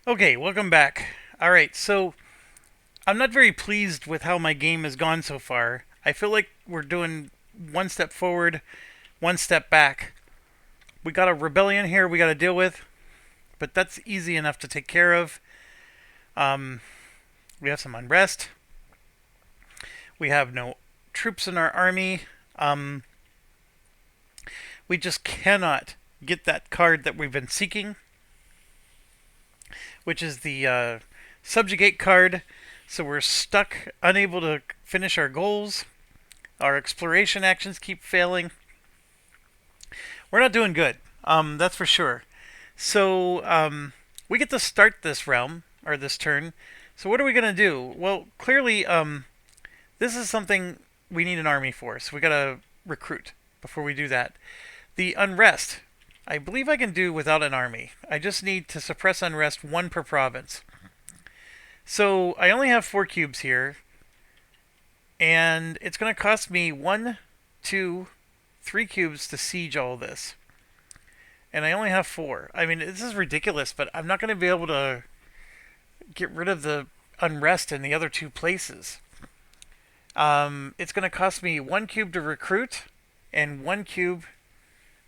Okay, welcome back. Alright, so I'm not very pleased with how my game has gone so far. I feel like we're doing one step forward, one step back. We got a rebellion here we got to deal with, but that's easy enough to take care of. Um, we have some unrest. We have no troops in our army. Um, we just cannot get that card that we've been seeking, which is the subjugate card. So we're stuck, unable to finish our goals. Our exploration actions keep failing. We're not doing good. That's for sure. So we get to start this realm or this turn. So what are we gonna do? Well, clearly, this is something we need an army for. So we gotta recruit before we do that. The unrest. I believe I can do without an army. I just need to suppress unrest one per province. So I only have 4 cubes here, and it's going to cost me 1, 2, 3 cubes to siege all this. And I only have 4. I mean, this is ridiculous, but I'm not going to be able to get rid of the unrest in the other 2 places. It's going to cost me 1 cube to recruit and 1 cube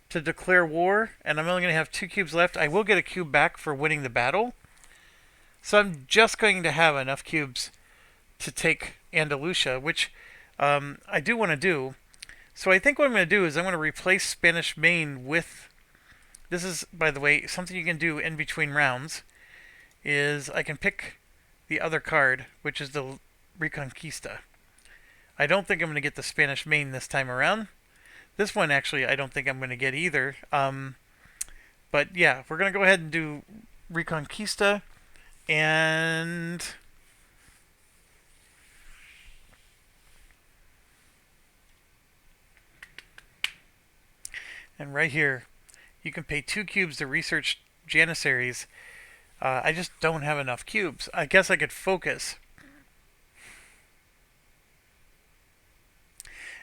to declare war, and I'm only going to have 2 cubes left. I will get a cube back for winning the battle. So I'm just going to have enough cubes to take Andalusia, which I do want to do. So I think what I'm going to do is I'm going to replace Spanish Main with... This is, by the way, something you can do in between rounds, is I can pick the other card, which is the Reconquista. I don't think I'm going to get the Spanish Main this time around. This one, actually, I don't think I'm going to get either. But yeah, we're going to go ahead and do Reconquista. And right here, you can pay 2 cubes to research Janissaries. I just don't have enough cubes. I guess I could focus.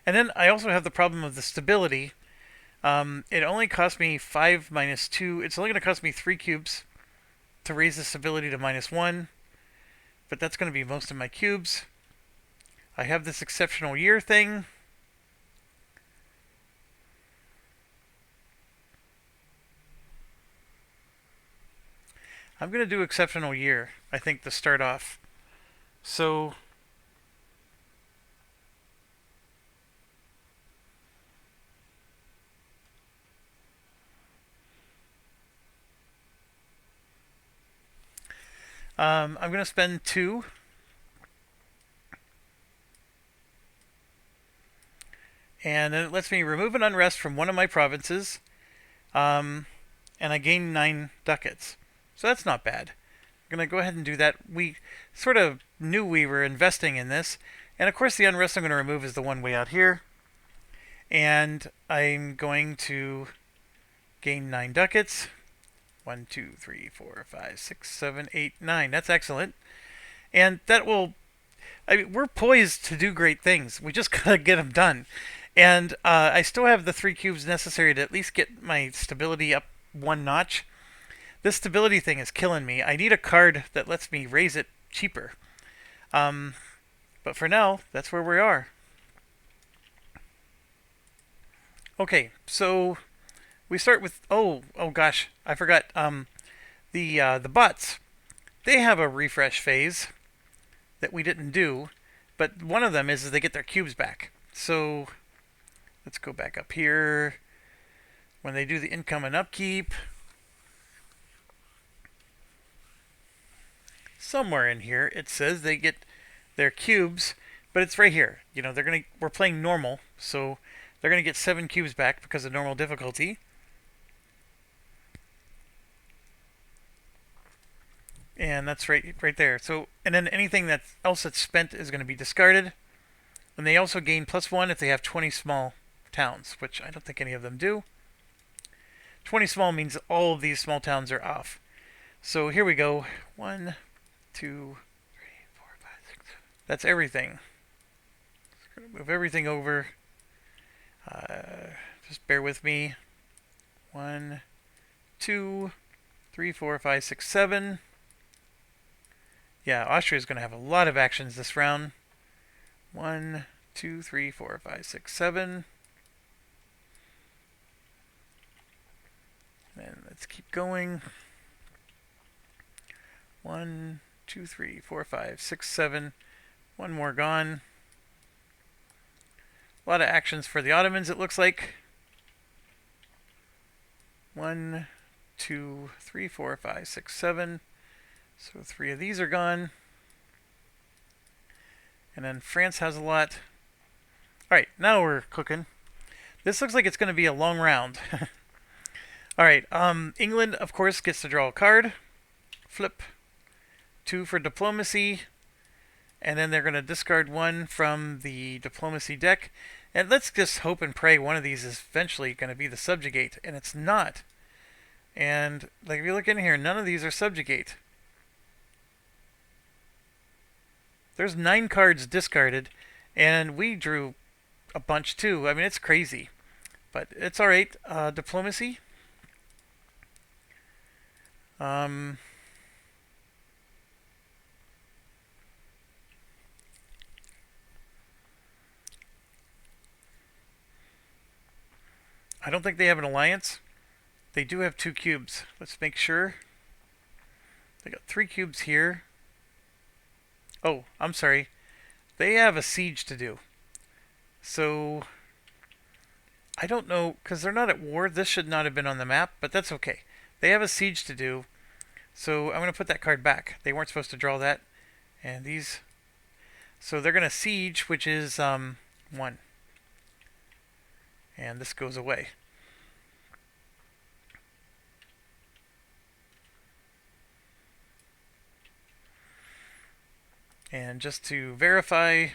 And then I also have the problem of the stability. It only cost me 5 minus 2. It's only going to cost me 3 cubes to raise the stability to -1. But that's going to be most of my cubes. I have this exceptional year thing. I'm going to do exceptional year, I think, to start off. So I'm going to spend 2. And then it lets me remove an unrest from one of my provinces. And I gain 9 ducats. So that's not bad. I'm going to go ahead and do that. We sort of knew we were investing in this. And of course the unrest I'm going to remove is the one way out here. And I'm going to gain 9 ducats. 1, 2, 3, 4, 5, 6, 7, 8, 9. That's excellent. And that will... I mean, we're poised to do great things. We just gotta get them done. And I still have the 3 cubes necessary to at least get my stability up 1 notch. This stability thing is killing me. I need a card that lets me raise it cheaper. But for now, that's where we are. Okay, so we start with oh gosh, I forgot. The bots, they have a refresh phase that we didn't do, but one of them is they get their cubes back. So let's go back up here. When they do the income and upkeep, somewhere in here it says they get their cubes, but it's right here. You know, we're playing normal, so they're gonna get 7 cubes back because of normal difficulty. And that's right there. So, and then anything else that's spent is going to be discarded. And they also gain +1 if they have 20 small towns, which I don't think any of them do. 20 small means all of these small towns are off. So here we go. 1, 2, 3, 4, 5, 6. That's everything. Just going to move everything over. Just bear with me. 1, 2, 3, 4, 5, 6, 7. Yeah, Austria's going to have a lot of actions this round. 1, 2, 3, 4, 5, 6, 7. And let's keep going. 1, 2, 3, 4, 5, 6, 7. One more gone. A lot of actions for the Ottomans, it looks like. 1, 2, 3, 4, 5, 6, 7. So 3 of these are gone. And then France has a lot. Alright, now we're cooking. This looks like it's going to be a long round. Alright, England, of course, gets to draw a card. Flip. 2 for diplomacy. And then they're going to discard 1 from the diplomacy deck. And let's just hope and pray one of these is eventually going to be the subjugate. And it's not. And like if you look in here, none of these are subjugate. There's 9 cards discarded. And we drew a bunch too. I mean, it's crazy. But it's alright. Diplomacy. I don't think they have an alliance. They do have 2 cubes. Let's make sure. They got 3 cubes here. Oh, I'm sorry. They have a siege to do. So, I don't know, because they're not at war. This should not have been on the map, but that's okay. They have a siege to do. So, I'm going to put that card back. They weren't supposed to draw that. And these. So, they're going to siege, which is 1. And this goes away. And just to verify,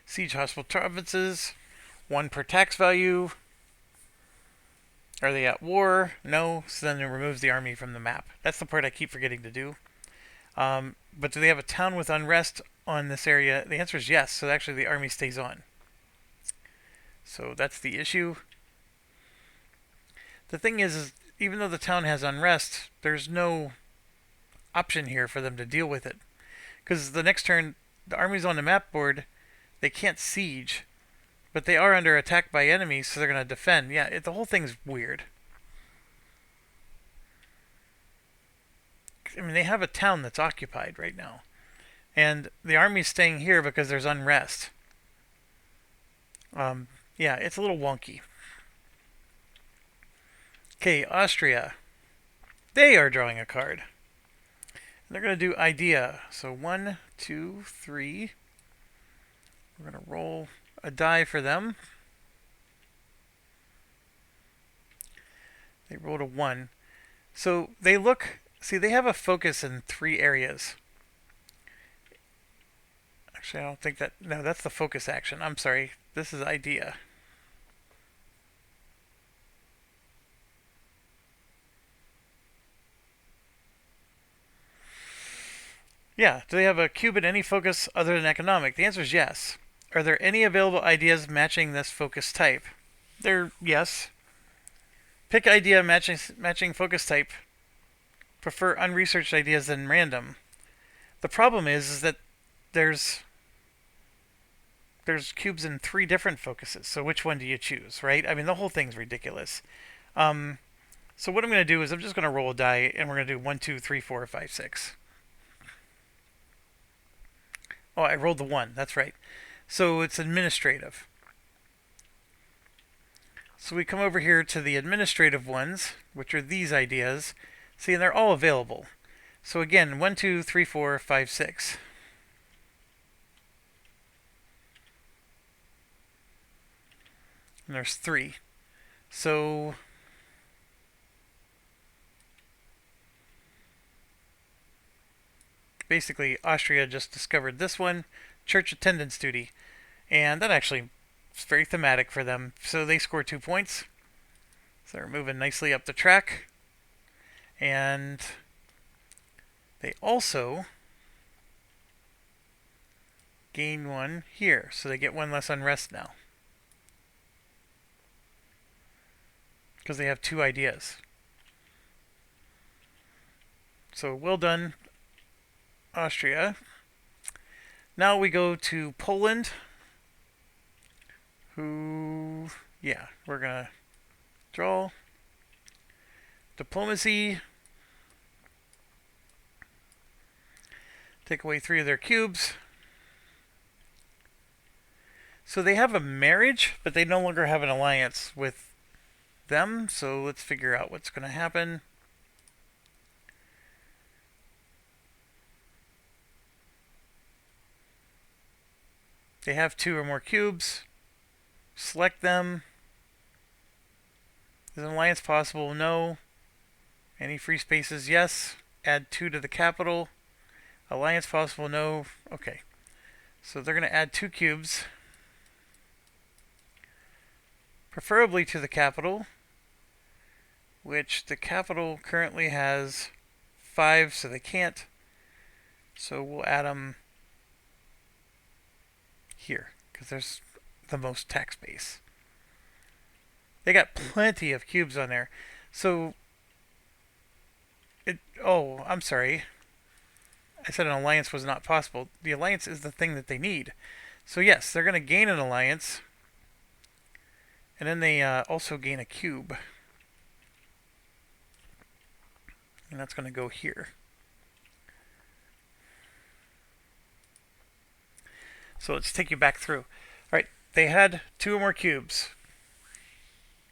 siege hostile provinces, 1 per tax value. Are they at war? No, so then it removes the army from the map. That's the part I keep forgetting to do. But do they have a town with unrest on this area? The answer is yes, so actually the army stays on. So that's the issue. The thing is even though the town has unrest, there's no option here for them to deal with it. Because the next turn, the army's on the map board, they can't siege, but they are under attack by enemies, so they're going to defend. Yeah, the whole thing's weird. I mean, they have a town that's occupied right now. And the army's staying here because there's unrest. Yeah, it's a little wonky. Okay, Austria. They are drawing a card. They're going to do idea. So 1, 2, 3. We're going to roll a die for them. They rolled a 1. So they look... See, they have a focus in 3 areas. Actually, I don't think that... No, that's the focus action. I'm sorry. This is idea. Yeah, do they have a cube in any focus other than economic? The answer is yes. Are there any available ideas matching this focus type? They're yes. Pick idea matching focus type. Prefer unresearched ideas than random. The problem is that there's cubes in 3 different focuses. So which one do you choose, right? I mean, the whole thing's ridiculous. So what I'm going to do is I'm just going to roll a die, and we're going to do 1, 2, 3, 4, 5, 6. Oh, I rolled the 1. That's right. So it's administrative. So we come over here to the administrative ones, which are these ideas. See, and they're all available. So again, 1, 2, 3, 4, 5, 6. And there's 3. So basically, Austria just discovered this one, church attendance duty. And that actually is very thematic for them. So they score 2 points. So they're moving nicely up the track. And they also gain 1 here. So they get 1 less unrest now. because they have two ideas. So well done, Austria. Now we go to Poland, who, yeah, we're going to draw. Diplomacy. Take away 3 of their cubes. So they have a marriage, but they no longer have an alliance with them. So let's figure out what's going to happen. They have 2 or more cubes. Select them. Is an alliance possible? No. Any free spaces? Yes. Add 2 to the capital. Alliance possible? No. Okay. So they're going to add 2 cubes. Preferably to the capital, which the capital currently has 5, so they can't. So we'll add them here, because there's the most tax base. They got plenty of cubes on there. So, oh, I'm sorry. I said an alliance was not possible. The alliance is the thing that they need. So yes, they're going to gain an alliance. And then they also gain a cube. And that's going to go here. So let's take you back through. Alright, they had 2 or more cubes.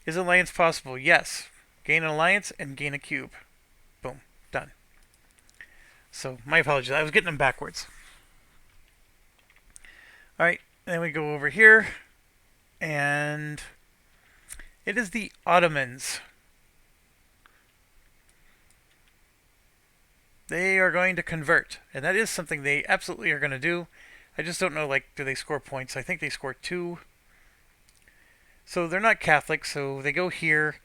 Is alliance possible? Yes. Gain an alliance and gain a cube. Boom. Done. So, my apologies. I was getting them backwards. Alright, then we go over here. And it is the Ottomans. They are going to convert. And that is something they absolutely are going to do. I just don't know, like, do they score points? I think they score 2. So they're not Catholic, so they go here.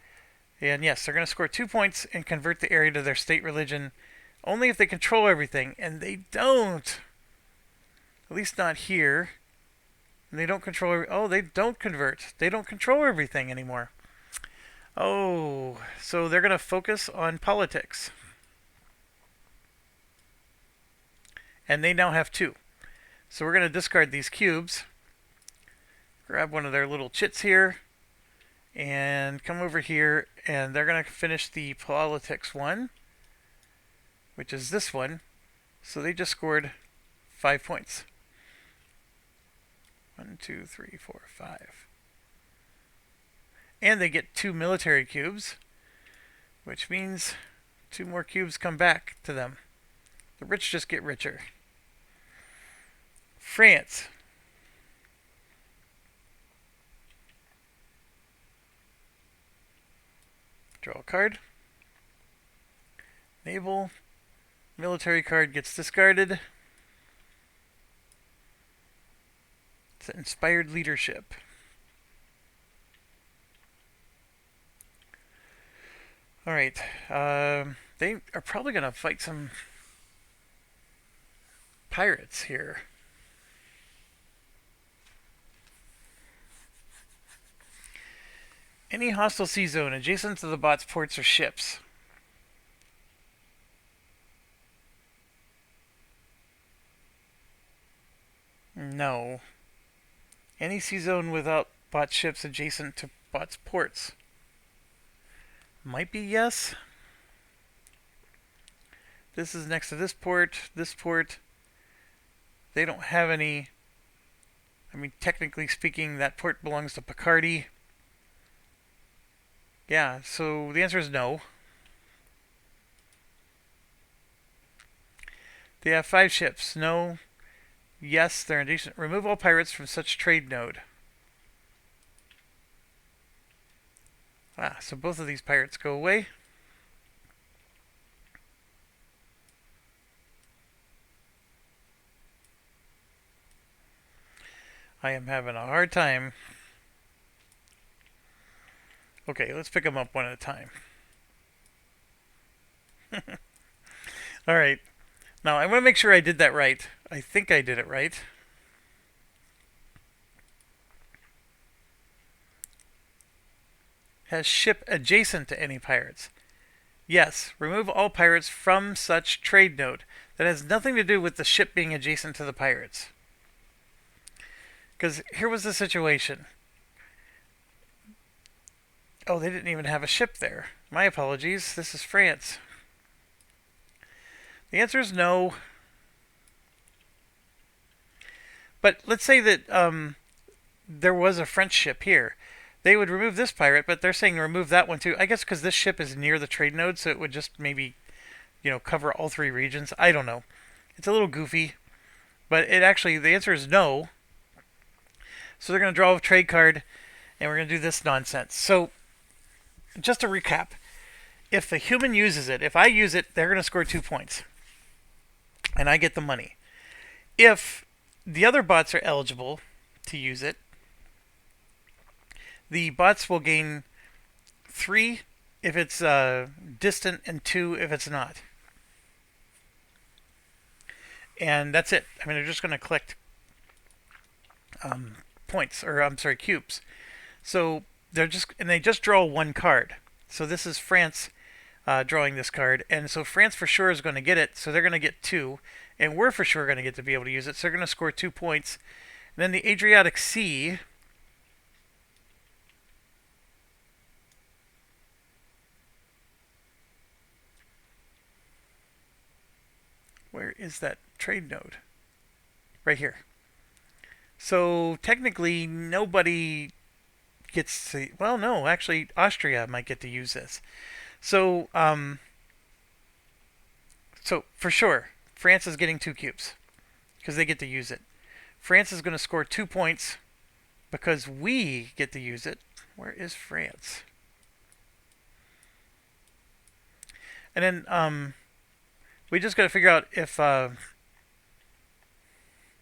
And yes, they're going to score 2 points and convert the area to their state religion. Only if they control everything. And they don't. At least not here. And they don't control... Oh, they don't convert. They don't control everything anymore. Oh, so they're going to focus on politics. And they now have 2. So we're going to discard these cubes. Grab one of their little chits here. And come over here. And they're going to finish the politics one. Which is this one. So they just scored 5 points. 1, 2, 3, 4, 5. And they get 2 military cubes. Which means 2 more cubes come back to them. The rich just get richer. France. Draw a card. Naval. Military card gets discarded. It's inspired leadership. Alright. They are probably going to fight some pirates here. Any hostile sea zone adjacent to the bot's ports or ships. No. Any sea zone without bot ships adjacent to bot's ports. Might be yes. This is next to this port. This port. They don't have any. I mean, technically speaking, that port belongs to Picardy. Yeah, so the answer is no. They have 5 ships. No. Yes, they're indecent. Remove all pirates from such trade node. Ah, so both of these pirates go away. I am having a hard time. Okay, let's pick them up one at a time. Alright. Now, I want to make sure I did that right. I think I did it right. has ship adjacent to any pirates. Yes, remove all pirates from such trade node. That has nothing to do with the ship being adjacent to the pirates. Because here was the situation. Oh, they didn't even have a ship there. My apologies. This is France. The answer is no. But let's say that there was a French ship here. They would remove this pirate, but they're saying remove that one too. I guess because this ship is near the trade node, so it would just maybe, cover all three regions. I don't know. It's a little goofy, but it actually, the answer is no. So they're going to draw a trade card, and we're going to do this nonsense. So, just to recap, if the human uses it, if I use it, they're going to score 2 points, and I get the money. If the other bots are eligible to use it, the bots will gain 3 if it's distant and 2 if it's not. And that's it. I mean, they're just going to collect points, or I'm sorry, cubes. So they just draw 1 card. So this is France drawing this card, and so France for sure is going to get it. So they're going to get 2, and we're for sure going to get to be able to use it. So they're going to score 2 points. And then the Adriatic Sea. Where is that trade node? Right here. So technically nobody gets to, well, no, actually Austria might get to use this. So so for sure France is getting 2 cubes because they get to use it. France is going to score 2 points because we get to use it. Where is France? And then we just got to figure out if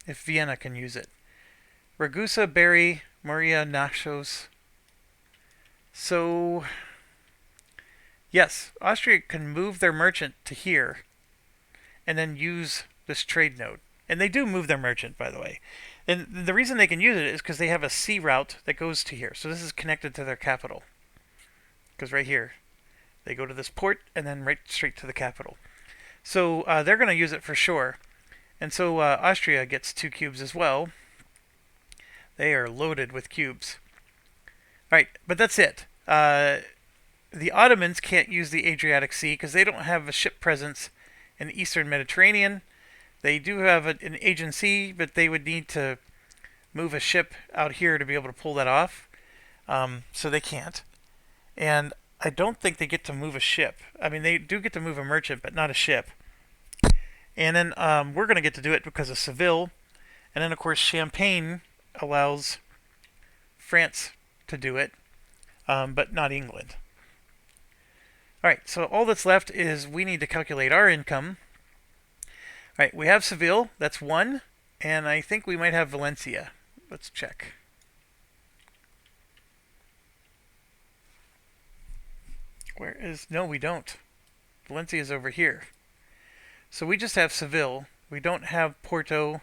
Vienna can use it. Ragusa, Berry, Moria, Naxos. So, yes, Austria can move their merchant to here and then use this trade node. And they do move their merchant, by the way. And the reason they can use it is because they have a sea route that goes to here. So this is connected to their capital. Because right here, they go to this port and then right straight to the capital. So they're going to use it for sure. And so Austria gets 2 cubes as well. They are loaded with cubes. Alright, but that's it. The Ottomans can't use the Adriatic Sea because they don't have a ship presence in the Eastern Mediterranean. They do have an agency, but they would need to move a ship out here to be able to pull that off. So they can't. And I don't think they get to move a ship. I mean, they do get to move a merchant, but not a ship. And then we're going to get to do it because of Seville. And then, of course, Champagne allows France to do it, but not England. Alright, so all that's left is we need to calculate our income. Alright, we have Seville, that's 1, and I think we might have Valencia. Let's check. No, we don't. Valencia is over here. So we just have Seville. We don't have Porto.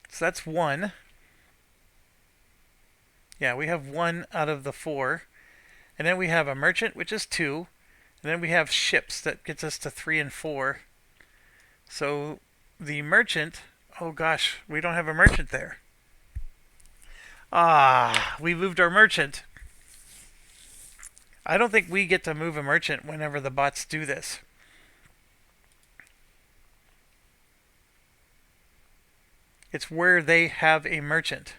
So that's 1. Yeah, we have 1 out of the 4. And then we have a merchant, which is 2. And then we have ships. That gets us to 3 and 4. So the merchant... Oh gosh, we don't have a merchant there. We moved our merchant. I don't think we get to move a merchant whenever the bots do this. It's where they have a merchant.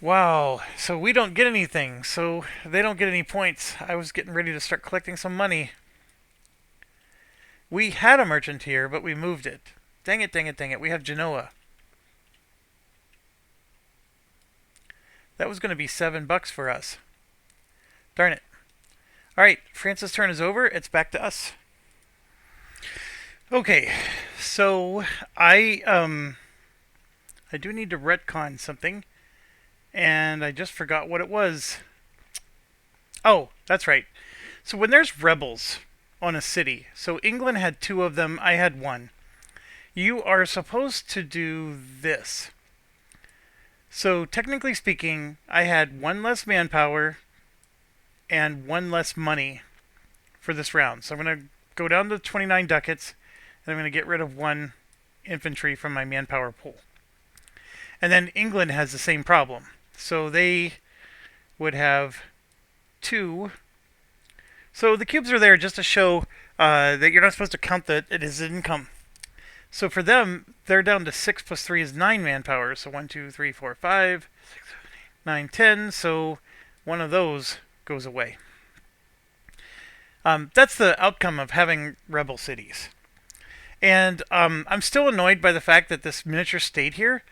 Wow, so we don't get anything, so they don't get any points. I was getting ready to start collecting some money. We had a merchant here, but we moved it. Dang it, dang it, dang it. We have Genoa. That was going to be $7 for us. Darn it. Alright, France's turn is over. It's back to us. Okay, so I do need to retcon something. And I just forgot what it was. Oh, that's right. So when there's rebels on a city. So England had 2 of them, I had 1. You are supposed to do this. So technically speaking, I had 1 less manpower and 1 less money for this round. So I'm going to go down to 29 ducats, and I'm going to get rid of 1 infantry from my manpower pool. And then England has the same problem. So they would have 2. So the cubes are there just to show that you're not supposed to count that it is income. So for them, they're down to 6 plus 3 is 9 manpower. So 1, 2, 3, 4, 5, 6, 7, 8, 9, 10. So one of those goes away. That's the outcome of having rebel cities. And I'm still annoyed by the fact that this miniature stayed here,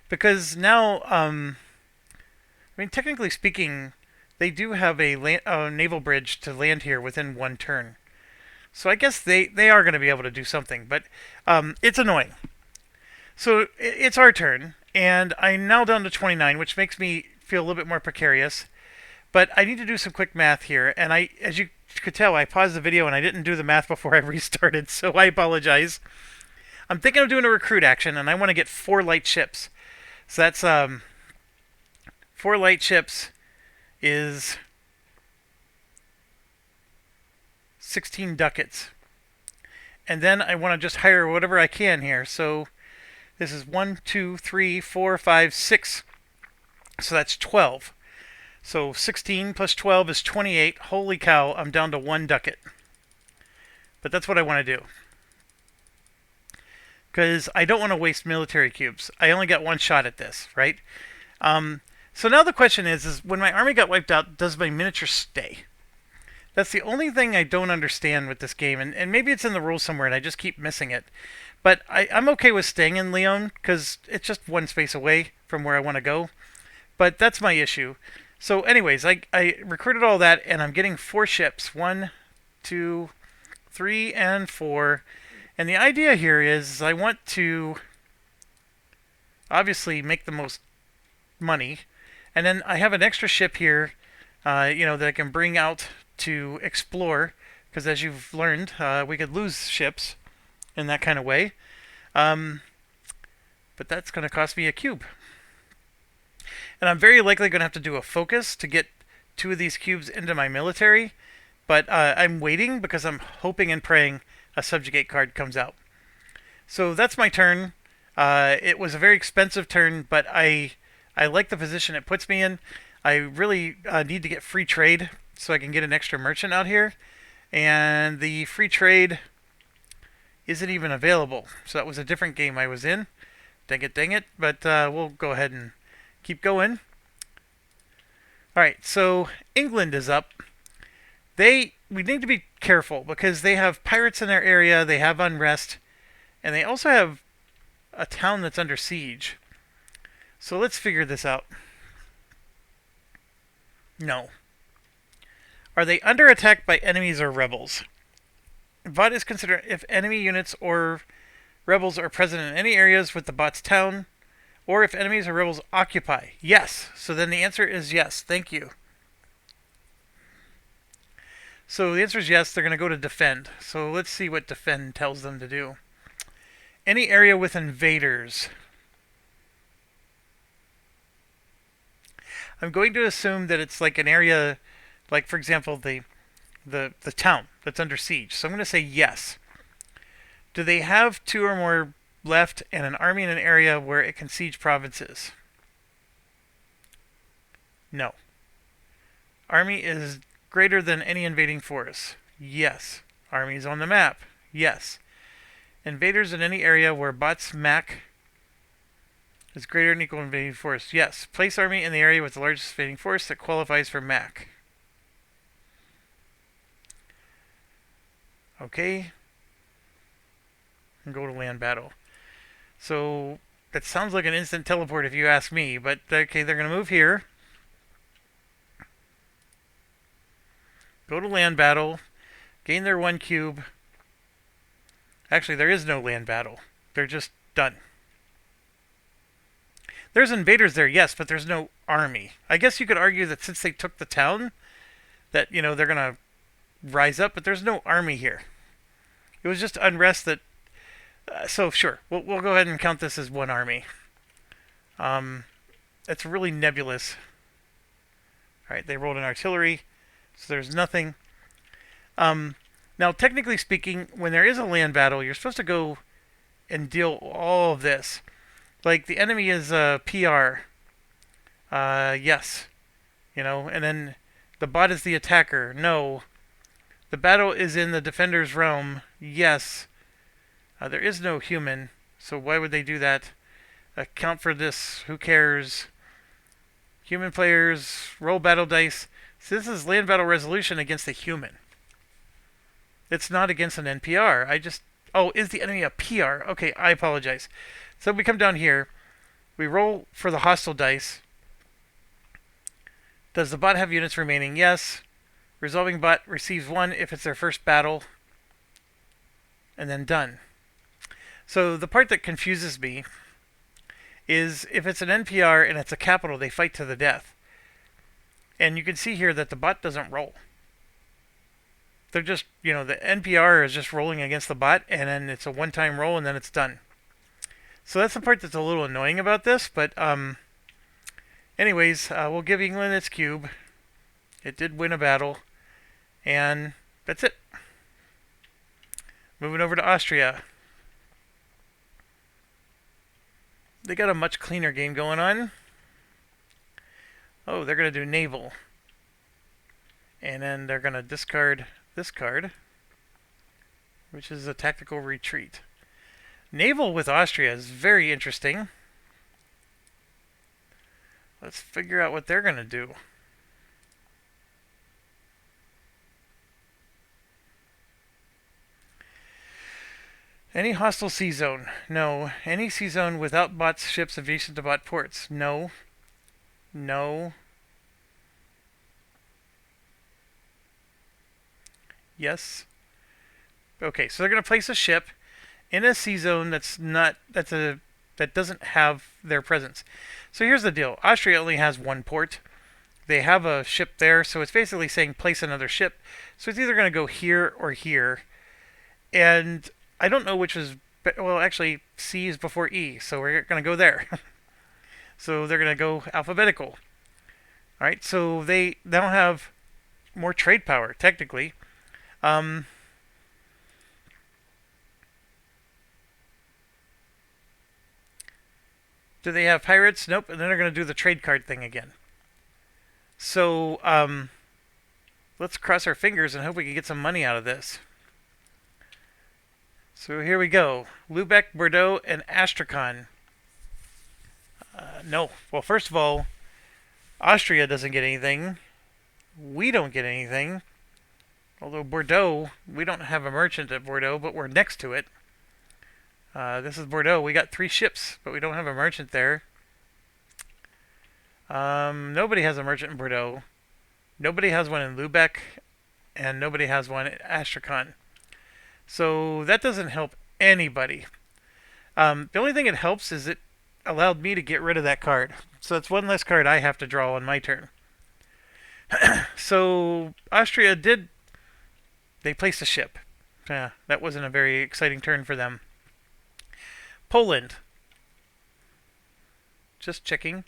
because now, I mean, technically speaking, they do have a naval bridge to land here within 1 turn. So I guess they are going to be able to do something, but it's annoying. So it's our turn, and I'm now down to 29, which makes me feel a little bit more precarious. But I need to do some quick math here, and as you could tell, I paused the video and I didn't do the math before I restarted, so I apologize. I'm thinking of doing a recruit action, and I want to get 4 light ships. So that's 4 light ships is 16 ducats. And then I want to just hire whatever I can here. So this is 1, 2, 3, 4, 5, 6. So that's 12. So 16 plus 12 is 28. Holy cow, I'm down to 1 ducat. But that's what I want to do, because I don't want to waste military cubes. I only got 1 shot at this, right? So now the question is when my army got wiped out, does my miniature stay? That's the only thing I don't understand with this game, and maybe it's in the rules somewhere and I just keep missing it. But I'm okay with staying in Lyon, because it's just 1 space away from where I want to go. But that's my issue. So anyways, I recruited all that, and I'm getting 4 ships. 1, 2, 3, and 4. And the idea here is I want to obviously make the most money. And then I have an extra ship here, that I can bring out to explore. Because as you've learned, we could lose ships in that kind of way. But that's going to cost me a cube. And I'm very likely going to have to do a focus to get 2 of these cubes into my military. But I'm waiting because I'm hoping and praying a subjugate card comes out. So that's my turn. It was a very expensive turn, but I like the position it puts me in. I really need to get free trade so I can get an extra merchant out here. And the free trade isn't even available. So that was a different game I was in. Dang it. But we'll go ahead and keep going. Alright, so England is up. We need to be careful because they have pirates in their area, they have unrest, and they also have a town that's under siege. So let's figure this out. No. Are they under attack by enemies or rebels? VOD is considered if enemy units or rebels are present in any areas with the bot's town, or if enemies or rebels occupy. Yes. So then the answer is yes. Thank you. So the answer is yes. They're going to go to defend. So let's see what defend tells them to do. Any area with invaders. I'm going to assume that it's like an area, like for example the town that's under siege. So I'm going to say yes. Do they have 2 or more left and an army in an area where it can siege provinces? No. Army is greater than any invading force. Yes. Armies on the map. Yes. Invaders in any area where bot's MAC is greater than equal invading force. Yes. Place army in the area with the largest invading force that qualifies for MAC. Okay. And go to land battle. So that sounds like an instant teleport if you ask me, but okay, they're going to move here. Go to land battle. Gain their 1 cube. Actually, there is no land battle. They're just done. There's invaders there, yes, but there's no army. I guess you could argue that since they took the town, that, they're going to rise up, but there's no army here. It was just unrest that. So sure, we'll go ahead and count this as one army. It's really nebulous. All right, they rolled an artillery, so there's nothing. Now, technically speaking, when there is a land battle, you're supposed to go and deal all of this. Like, the enemy is PR. Yes. And then the bot is the attacker. No. The battle is in the defender's realm. Yes. There is no human, so why would they do that? Account for this. Who cares? Human players, roll battle dice. So this is land battle resolution against the human. It's not against an NPR. Oh, is the enemy a PR? Okay, I apologize. So we come down here. We roll for the hostile dice. Does the bot have units remaining? Yes. Resolving bot receives 1 if it's their first battle. And then done. So the part that confuses me is if it's an NPR and it's a capital, they fight to the death. And you can see here that the bot doesn't roll. They're just, the NPR is just rolling against the bot, and then it's a one-time roll, and then it's done. So that's the part that's a little annoying about this, but anyways, we'll give England its cube. It did win a battle, and that's it. Moving over to Austria. They got a much cleaner game going on. Oh, they're going to do naval. And then they're going to discard this card, which is a tactical retreat. Naval with Austria is very interesting. Let's figure out what they're going to do. Any hostile sea zone? No. Any sea zone without bot ships adjacent to bot ports? No. No. Yes. Okay, so they're going to place a ship in a sea zone that doesn't have their presence. So here's the deal. Austria only has one port. They have a ship there, so it's basically saying place another ship. So it's either going to go here or here. And I don't know which is... Well, actually, C is before E, so we're going to go there. So they're going to go alphabetical. Alright, so they now have more trade power, technically. Do they have pirates? Nope, and then they're going to do the trade card thing again. So, let's cross our fingers and hope we can get some money out of this. So here we go. Lubeck, Bordeaux, and Astrakhan. No. Well, first of all, Austria doesn't get anything. We don't get anything. Although Bordeaux, we don't have a merchant at Bordeaux, but we're next to it. This is Bordeaux. We got 3 ships, but we don't have a merchant there. Nobody has a merchant in Bordeaux. Nobody has one in Lubeck, and nobody has one at Astrakhan. So that doesn't help anybody. The only thing it helps is it allowed me to get rid of that card. So that's one less card I have to draw on my turn. So Austria did... They placed a ship. That wasn't a very exciting turn for them. Poland. Just checking.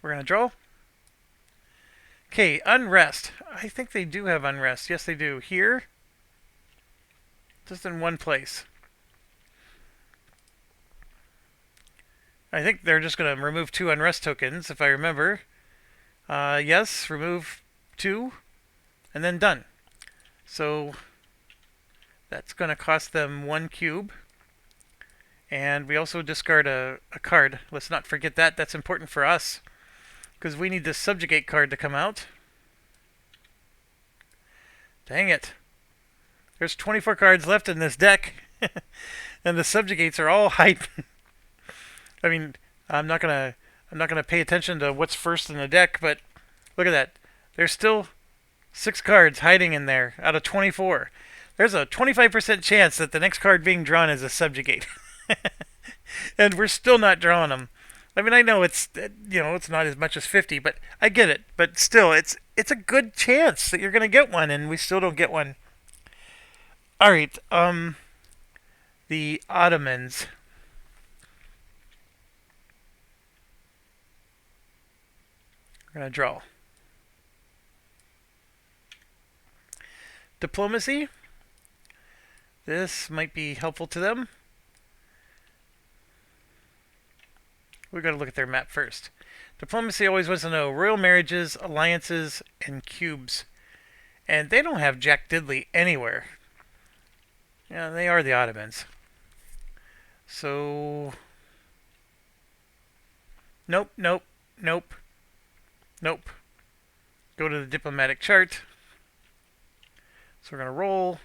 We're going to draw. Okay, unrest. I think they do have unrest. Yes, they do. Here. Just in one place. I think they're just going to remove 2 unrest tokens, if I remember. Yes, remove 2. And then done. So that's going to cost them 1 cube. And we also discard a card. Let's not forget that. That's important for us. Because we need the subjugate card to come out. Dang it. There's 24 cards left in this deck. And the subjugates are all hiding. I mean, I'm not gonna pay attention to what's first in the deck, but look at that. There's still 6 cards hiding in there out of 24. There's a 25% chance that the next card being drawn is a subjugate. And we're still not drawing them. I mean, I know it's not as much as 50, but I get it. But still, it's a good chance that you're going to get one, and we still don't get one. All right, the Ottomans. We're going to draw. Diplomacy. This might be helpful to them. We've got to look at their map first. Diplomacy always wants to know royal marriages, alliances, and cubes. And they don't have Jack Diddley anywhere. Yeah, they are the Ottomans. So... Nope, nope, nope, nope. Go to the diplomatic chart. So we're going to roll.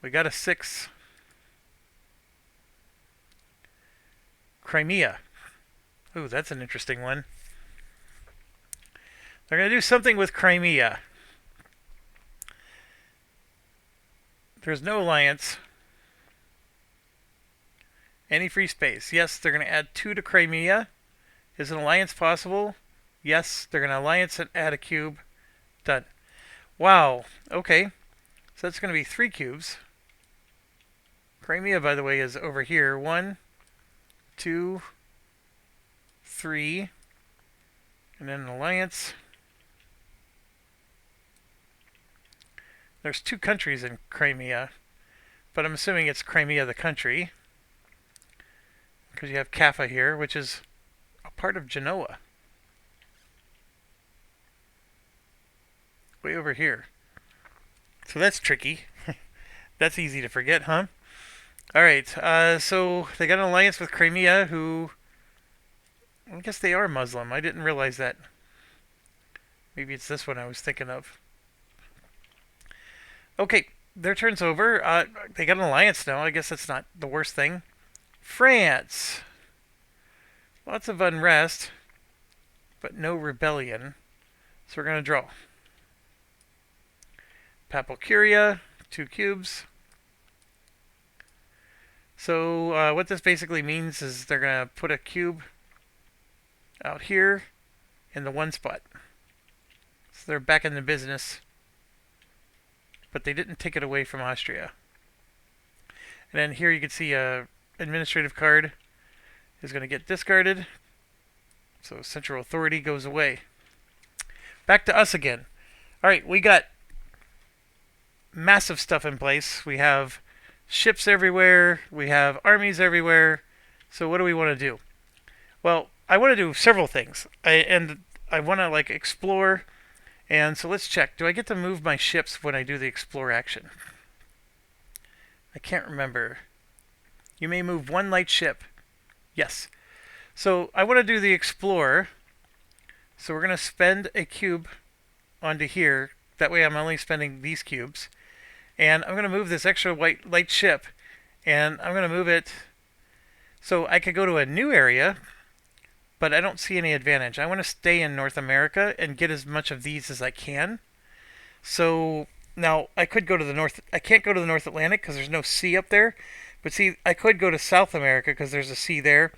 We got a 6. Crimea. Ooh, that's an interesting one. They're going to do something with Crimea. There's no alliance. Any free space. Yes, they're going to add 2 to Crimea. Is an alliance possible? Yes, they're going to alliance and add a cube. Done. Wow. Okay. So that's going to be 3 cubes. Crimea, by the way, is over here. 1, 2, 3. And then an alliance. There's 2 countries in Crimea, but I'm assuming it's Crimea the country, because you have Kaffa here, which is a part of Genoa. Way over here. So that's tricky. That's easy to forget, huh? Alright, so they got an alliance with Crimea, who... I guess they are Muslim. I didn't realize that. Maybe it's this one I was thinking of. Okay, their turn's over. They got an alliance now. I guess that's not the worst thing. France. Lots of unrest, but no rebellion. So we're going to draw. Papal Curia, 2 cubes. So what this basically means is they're going to put a cube out here in the one spot. So they're back in the business. But they didn't take it away from Austria. And then here you can see a administrative card is going to get discarded. So central authority goes away. Back to us again. Alright, we got massive stuff in place. We have ships everywhere. We have armies everywhere. So what do we want to do? Well, I want to do several things. I want to explore. And so let's check. Do I get to move my ships when I do the explore action? I can't remember. You may move 1 light ship. Yes. So I want to do the explore. So we're going to spend a cube onto here. That way I'm only spending these cubes. And I'm going to move this extra light ship. And I'm going to move it so I could go to a new area. But I don't see any advantage. I want to stay in North America and get as much of these as I can. So now I could go to the North. I can't go to the North Atlantic because there's no sea up there. But see, I could go to South America because there's a sea there.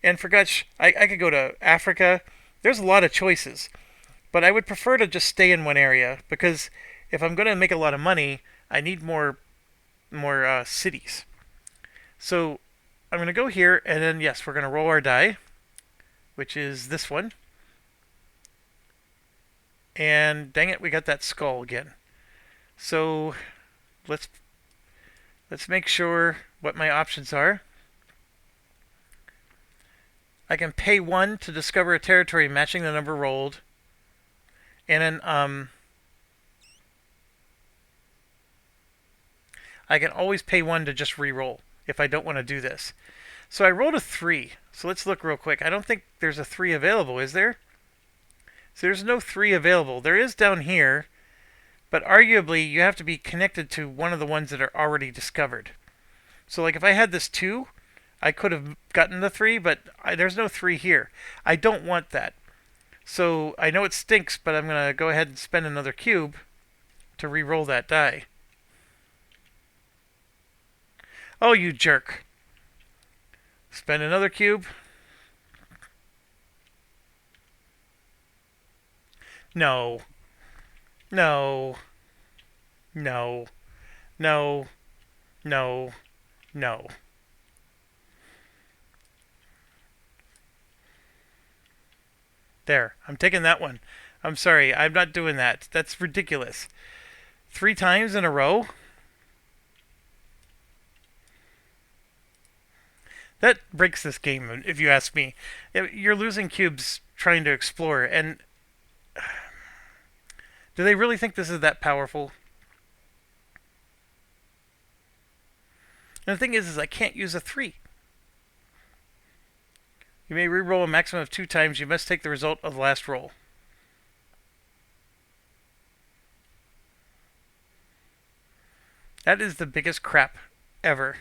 And for gosh, I could go to Africa. There's a lot of choices. But I would prefer to just stay in one area because if I'm going to make a lot of money, I need more cities. So I'm going to go here and then yes, we're going to roll our die, which is this one. And dang it, we got that skull again. So let's make sure what my options are. I can pay 1 to discover a territory matching the number rolled. And then I can always pay 1 to just re-roll if I don't want to do this. So I rolled a 3. So let's look real quick. I don't think there's a 3 available, is there? So there's no 3 available. There is down here, but arguably you have to be connected to one of the ones that are already discovered. So like if I had this 2, I could have gotten the 3, but there's no 3 here. I don't want that. So I know it stinks, but I'm going to go ahead and spend another cube to re-roll that die. Oh, you jerk. Spend another cube. No. No. No. No. No. No. There. I'm taking that one. I'm sorry. I'm not doing that. That's ridiculous. 3 times in a row? That breaks this game, if you ask me. You're losing cubes trying to explore, and do they really think this is that powerful? And the thing is I can't use a 3. You may re-roll a maximum of 2 times. You must take the result of the last roll. That is the biggest crap ever.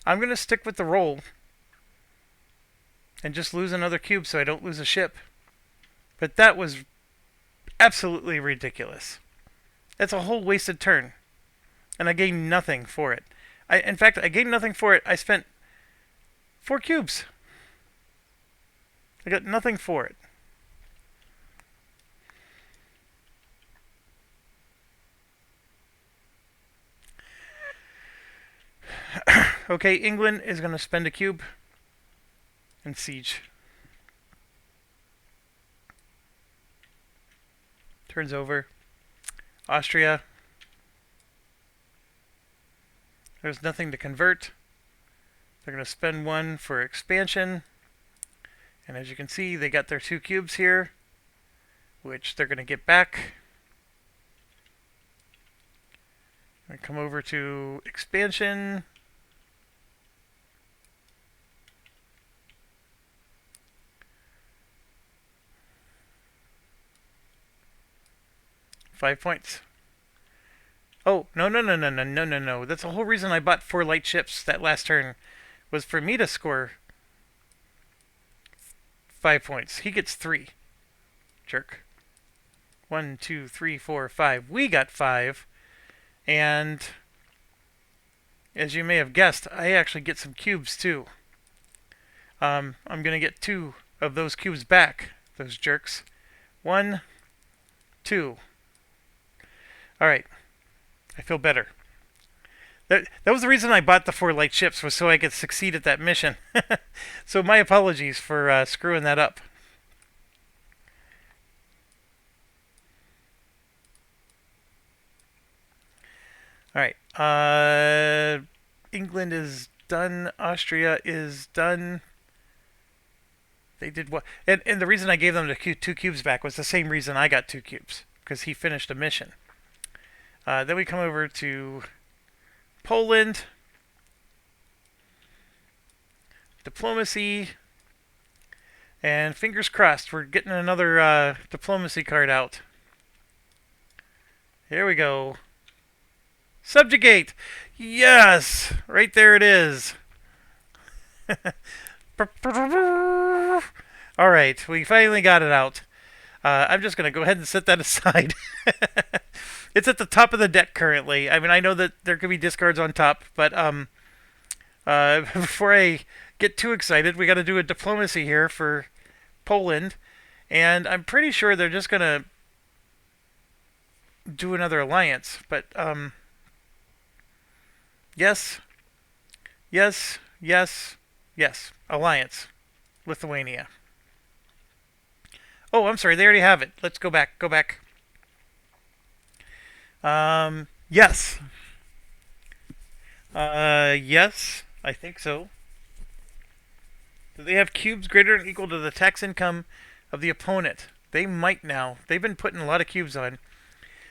I'm going to stick with the roll and just lose another cube so I don't lose a ship. But that was absolutely ridiculous. That's a whole wasted turn. And I gained nothing for it. In fact, I gained nothing for it. I spent 4 cubes. I got nothing for it. Okay, England is going to spend a cube and siege. Turns over. Austria. There's nothing to convert. They're going to spend 1 for expansion. And as you can see, they got their 2 cubes here, which they're going to get back. I come over to expansion. Five points. Oh, no. That's the whole reason I bought 4 light ships that last turn, was for me to score 5 points. He gets 3. Jerk. 1, 2, 3, 4, 5. We got 5. And as you may have guessed, I actually get some cubes too. I'm going to get 2 of those cubes back, those jerks. 1, 2. Alright. I feel better. That was the reason I bought the 4 light ships, was so I could succeed at that mission. So my apologies for screwing that up. Alright. England is done. Austria is done. They did what? And the reason I gave them the 2 cubes back was the same reason I got 2 cubes, because he finished a mission. Then we come over to Poland. Diplomacy. And fingers crossed, we're getting another diplomacy card out. Here we go. Subjugate! Yes! Right there it is. Alright, we finally got it out. I'm just going to go ahead and set that aside. It's at the top of the deck currently. I mean, I know that there could be discards on top, but before I get too excited, we got to do a diplomacy here for Poland, and I'm pretty sure they're just going to do another alliance, but yes, alliance, Lithuania. Oh, I'm sorry, they already have it. Let's go back. Yes. Yes, I think so. Do they have cubes greater than or equal to the tax income of the opponent? They might now. They've been putting a lot of cubes on.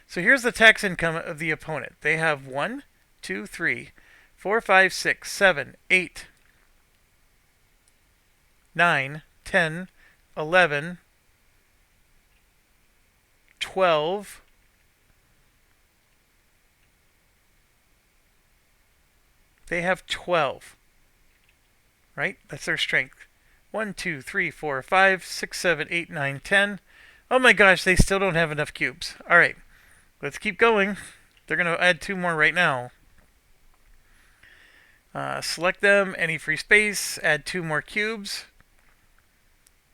So here's the tax income of the opponent. They have 1, 2, 3, 4, 5, 6, 7, 8, 9, 10, 11, 12, they have 12. Right? That's their strength. 1, 2, 3, 4, 5, 6, 7, 8, 9, 10. Oh my gosh, they still don't have enough cubes. Alright, let's keep going. They're going to add 2 more right now. Select them, any free space, add 2 more cubes.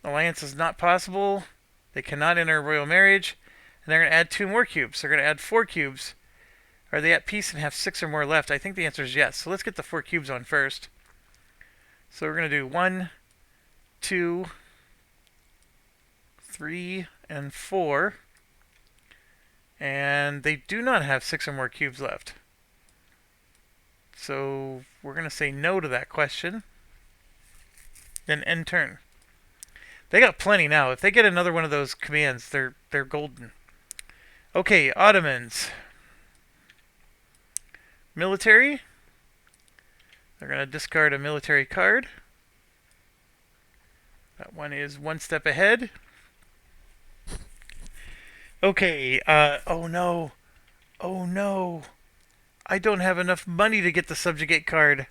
Alliance is not possible. They cannot enter a royal marriage. And they're going to add 2 more cubes. They're going to add 4 cubes. Are they at peace and have 6 or more left? I think the answer is yes. So let's get the 4 cubes on first. So we're going to do 1, 2, 3, and 4. And they do not have 6 or more cubes left. So we're going to say no to that question. Then end turn. They got plenty now. If they get another one of those commands, they're golden. Okay, Ottomans. Military. They're going to discard a military card. That one is 1 step ahead. Okay, oh no. Oh no. I don't have enough money to get the subjugate card.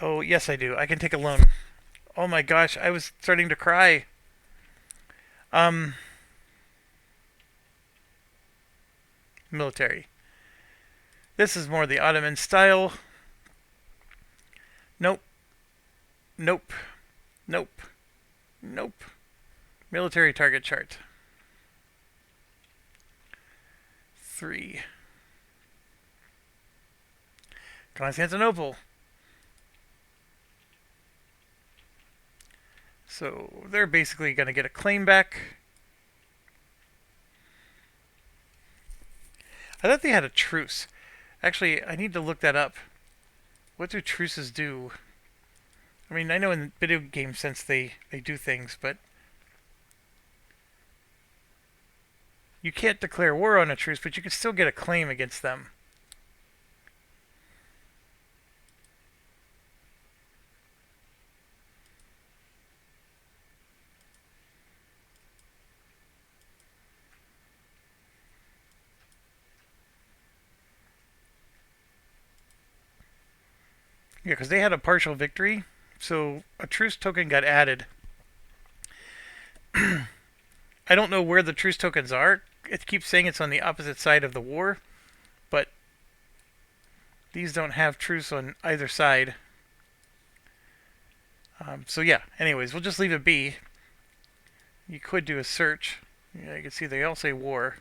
Oh, yes I do. I can take a loan. Oh my gosh, I was starting to cry. Military. This is more the Ottoman style. Nope. Nope. Nope. Nope. Military target chart. 3. Constantinople. So they're basically going to get a claim back. I thought they had a truce. Actually, I need to look that up. What do truces do? I mean, I know in video game sense they do things, but you can't declare war on a truce, but you can still get a claim against them. Yeah, because they had a partial victory, so a truce token got added. I don't know where the truce tokens are. It keeps saying it's on the opposite side of the war, but these don't have truce on either side. So yeah, anyways, we'll just leave it be. You could do a search. Yeah, you can see they all say war.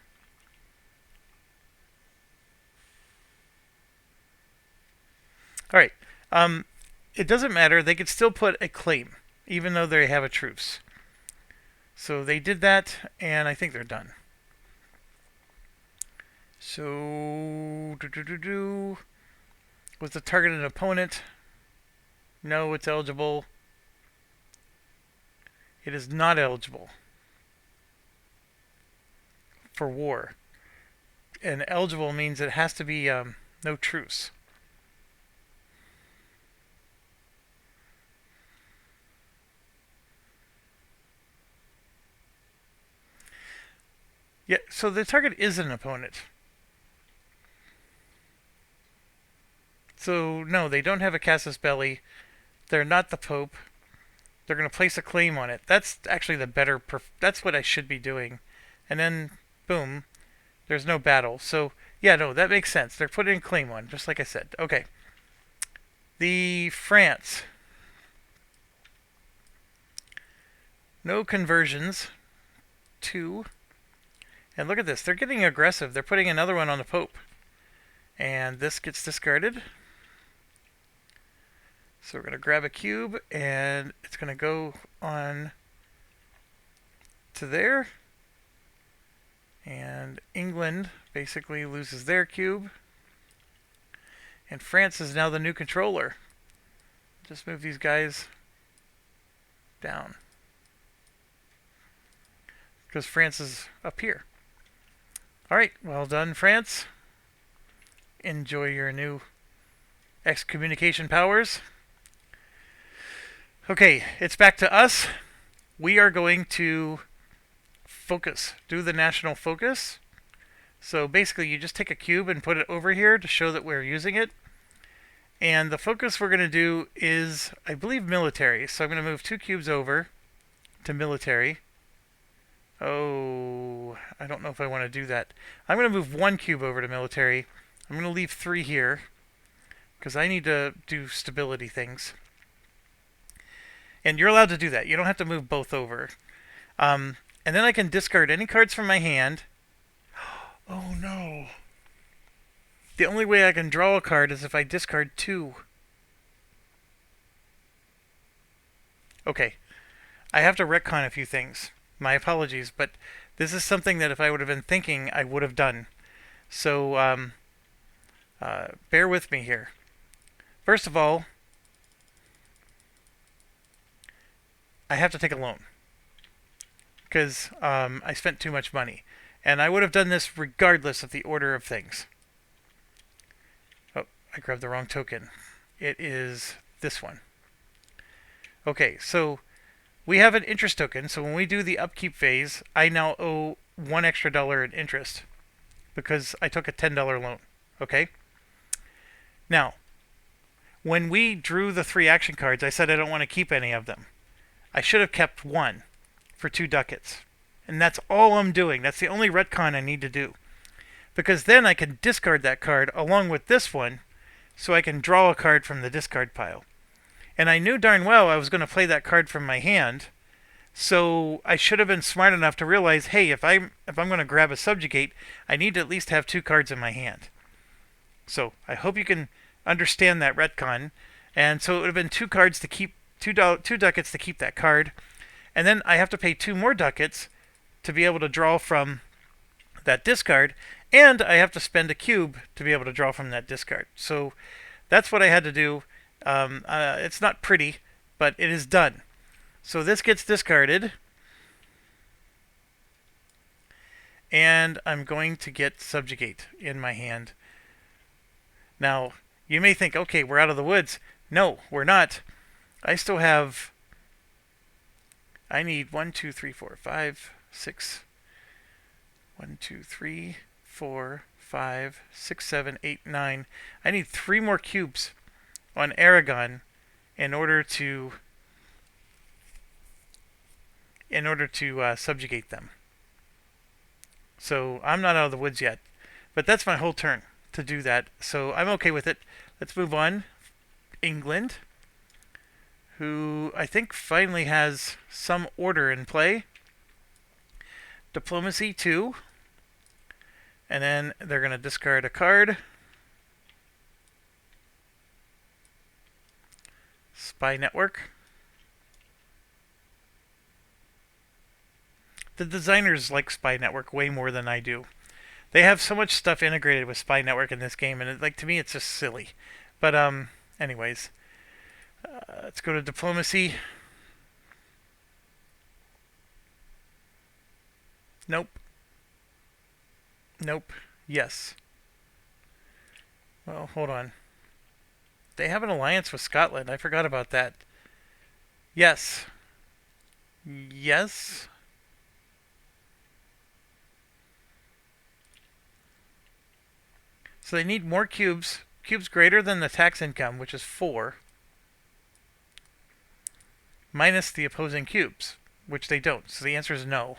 Alright. It doesn't matter. They could still put a claim, even though they have a truce. So they did that, and I think they're done. So, was the target an opponent? No, it's eligible. It is not eligible for war. And eligible means it has to be no truce. Yeah, so the target is an opponent. So, no, they don't have a casus belli. They're not the Pope. They're going to place a claim on it. That's actually the better... that's what I should be doing. And then, boom, there's no battle. So, yeah, no, that makes sense. They're putting a claim on, just like I said. Okay. The France. No conversions. 2. And look at this. They're getting aggressive. They're putting another one on the Pope. And this gets discarded. So we're going to grab a cube, and it's going to go on to there. And England basically loses their cube. And France is now the new controller. Just move these guys down. Because France is up here. Alright, well done, France. Enjoy your new excommunication powers. Okay, it's back to us. We are going to focus, do the national focus. So basically you just take a cube and put it over here to show that we're using it. And the focus we're going to do is, I believe, military. So I'm going to move 2 cubes over to military. Oh, I don't know if I want to do that. I'm going to move 1 cube over to military. I'm going to leave 3 here because I need to do stability things. And you're allowed to do that. You don't have to move both over. And then I can discard any cards from my hand. Oh no. The only way I can draw a card is if I discard 2. Okay. I have to retcon a few things. My apologies, but this is something that if I would have been thinking, I would have done. So, bear with me here. First of all, I have to take a loan because I spent too much money. And I would have done this regardless of the order of things. Oh, I grabbed the wrong token. It is this one. Okay, so we have an interest token. So when we do the upkeep phase, I now owe $1 extra in interest because I took a $10 loan. Okay? Now, when we drew the 3 action cards, I said I don't want to keep any of them. I should have kept 1 for 2 ducats. And that's all I'm doing. That's the only retcon I need to do. Because then I can discard that card along with this one so I can draw a card from the discard pile. And I knew darn well I was going to play that card from my hand, so I should have been smart enough to realize, hey, if I'm going to grab a subjugate, I need to at least have 2 cards in my hand. So I hope you can understand that retcon. And so it would have been 2 cards to keep, 2 ducats to keep that card. And then I have to pay 2 more ducats to be able to draw from that discard. And I have to spend a cube to be able to draw from that discard. So that's what I had to do. It's not pretty, but it is done. So this gets discarded. And I'm going to get subjugate in my hand. Now, you may think, okay, we're out of the woods. No, we're not. I still have... I need 1, 2, 3, 4, 5, 6. 1, 2, 3, 4, 5, 6, 7, 8, 9. I need 3 more cubes on Aragon in order to subjugate them. So I'm not out of the woods yet, but that's my whole turn to do that. So I'm okay with it. Let's move on. England, who I think finally has some order in play. Diplomacy 2. And then they're going to discard a card. Spy Network. The designers like Spy Network way more than I do. They have so much stuff integrated with Spy Network in this game, and to me it's just silly. But anyways, let's go to diplomacy. Nope. Nope. Yes. Well, hold on. They have an alliance with Scotland. I forgot about that. Yes. Yes. So they need more cubes. Cubes greater than the tax income, which is 4. Minus the opposing cubes, which they don't. So the answer is no.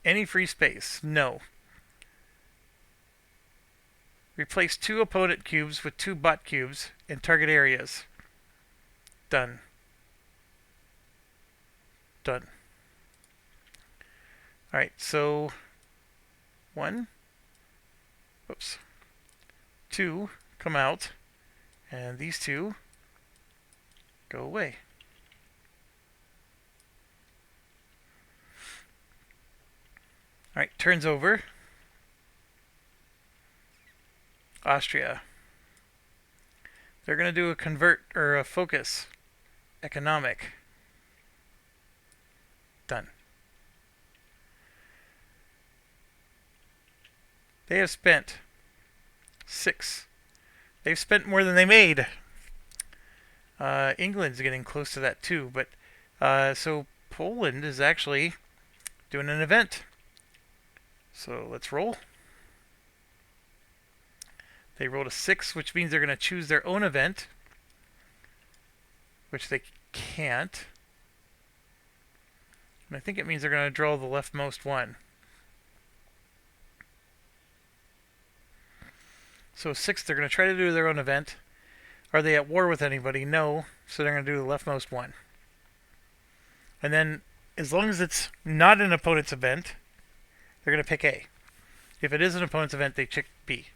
Any free space? No. Replace 2 opponent cubes with 2 bot cubes in target areas. Done. Done. Alright, so 1, oops, 2 come out, and these 2 go away. Alright, turns over. Austria. They're going to do a convert, or a focus. Economic. Done. They have spent 6. They've spent more than they made. England's getting close to that too, but so Poland is actually doing an event. So let's roll. They rolled a 6, which means they're going to choose their own event, which they can't. And I think it means they're going to draw the leftmost one. So 6, they're going to try to do their own event. Are they at war with anybody? No. So they're going to do the leftmost one. And then, as long as it's not an opponent's event, they're going to pick A. If it is an opponent's event, they pick B.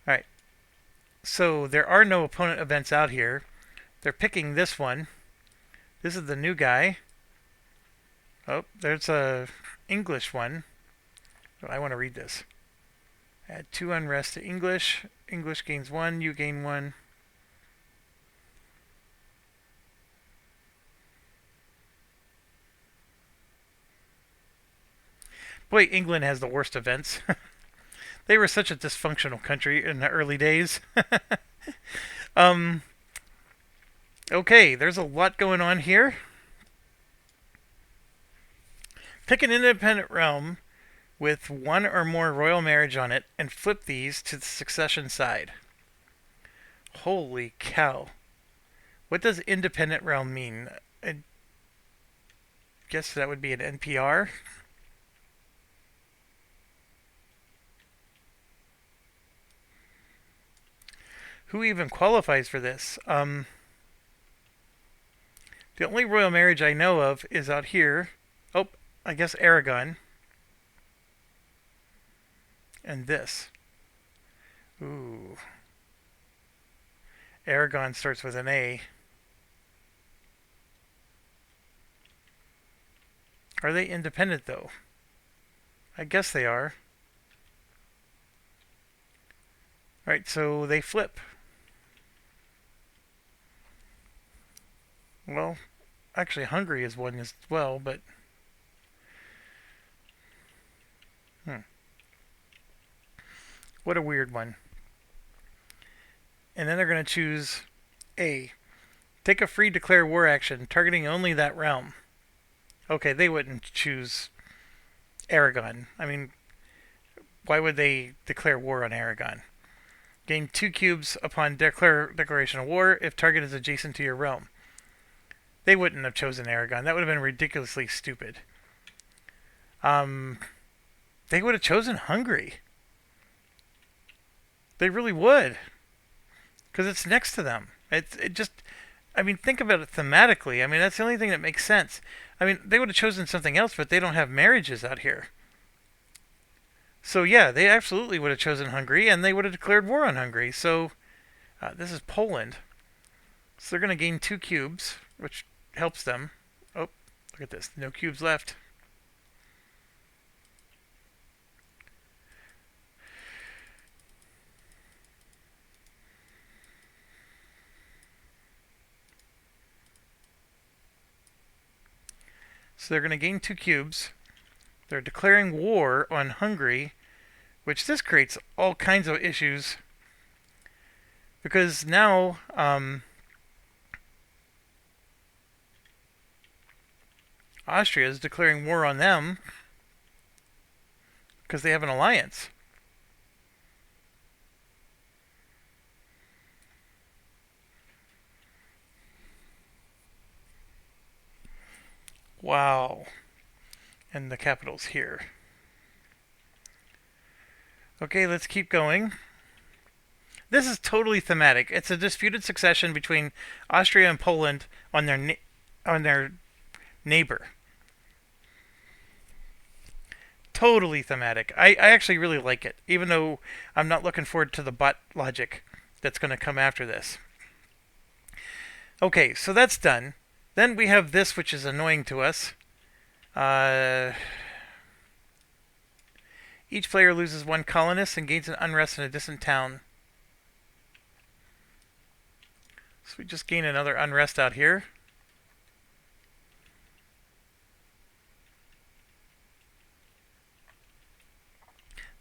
Alright. So there are no opponent events out here. They're picking this one. This is the new guy. Oh, there's a English one. Oh, I want to read this. Add 2 unrest to English. English gains 1, you gain 1. Boy, England has the worst events. They were such a dysfunctional country in the early days. Okay, there's a lot going on here. Pick an independent realm with 1 or more royal marriage on it and flip these to the succession side. Holy cow. What does independent realm mean? I guess that would be an NPR. Who even qualifies for this? The only royal marriage I know of is out here. Oh, I guess Aragon. And this. Ooh. Aragon starts with an A. Are they independent, though? I guess they are. Alright, so they flip. Well, actually Hungary is one as well, but... What a weird one. And then they're going to choose A. Take a free declare war action, targeting only that realm. Okay, they wouldn't choose Aragon. I mean, why would they declare war on Aragon? Gain 2 cubes upon declaration of war if target is adjacent to your realm. They wouldn't have chosen Aragon. That would have been ridiculously stupid. They would have chosen Hungary. They really would. Because it's next to them. It just... I mean, think about it thematically. I mean, that's the only thing that makes sense. I mean, they would have chosen something else, but they don't have marriages out here. So, yeah, they absolutely would have chosen Hungary, and they would have declared war on Hungary. So, this is Poland. So they're going to gain 2 cubes, which helps them. Oh, look at this. No cubes left. So they're going to gain 2 cubes. They're declaring war on Hungary, which this creates all kinds of issues. Because now, Austria is declaring war on them because they have an alliance. Wow. And the capital's here. Okay, let's keep going. This is totally thematic. It's a disputed succession between Austria and Poland on their neighbor. Totally thematic. I actually really like it, even though I'm not looking forward to the bot logic that's going to come after this. Okay, so that's done. Then we have this, which is annoying to us. Each player loses 1 colonist and gains an unrest in a distant town. So we just gain another unrest out here.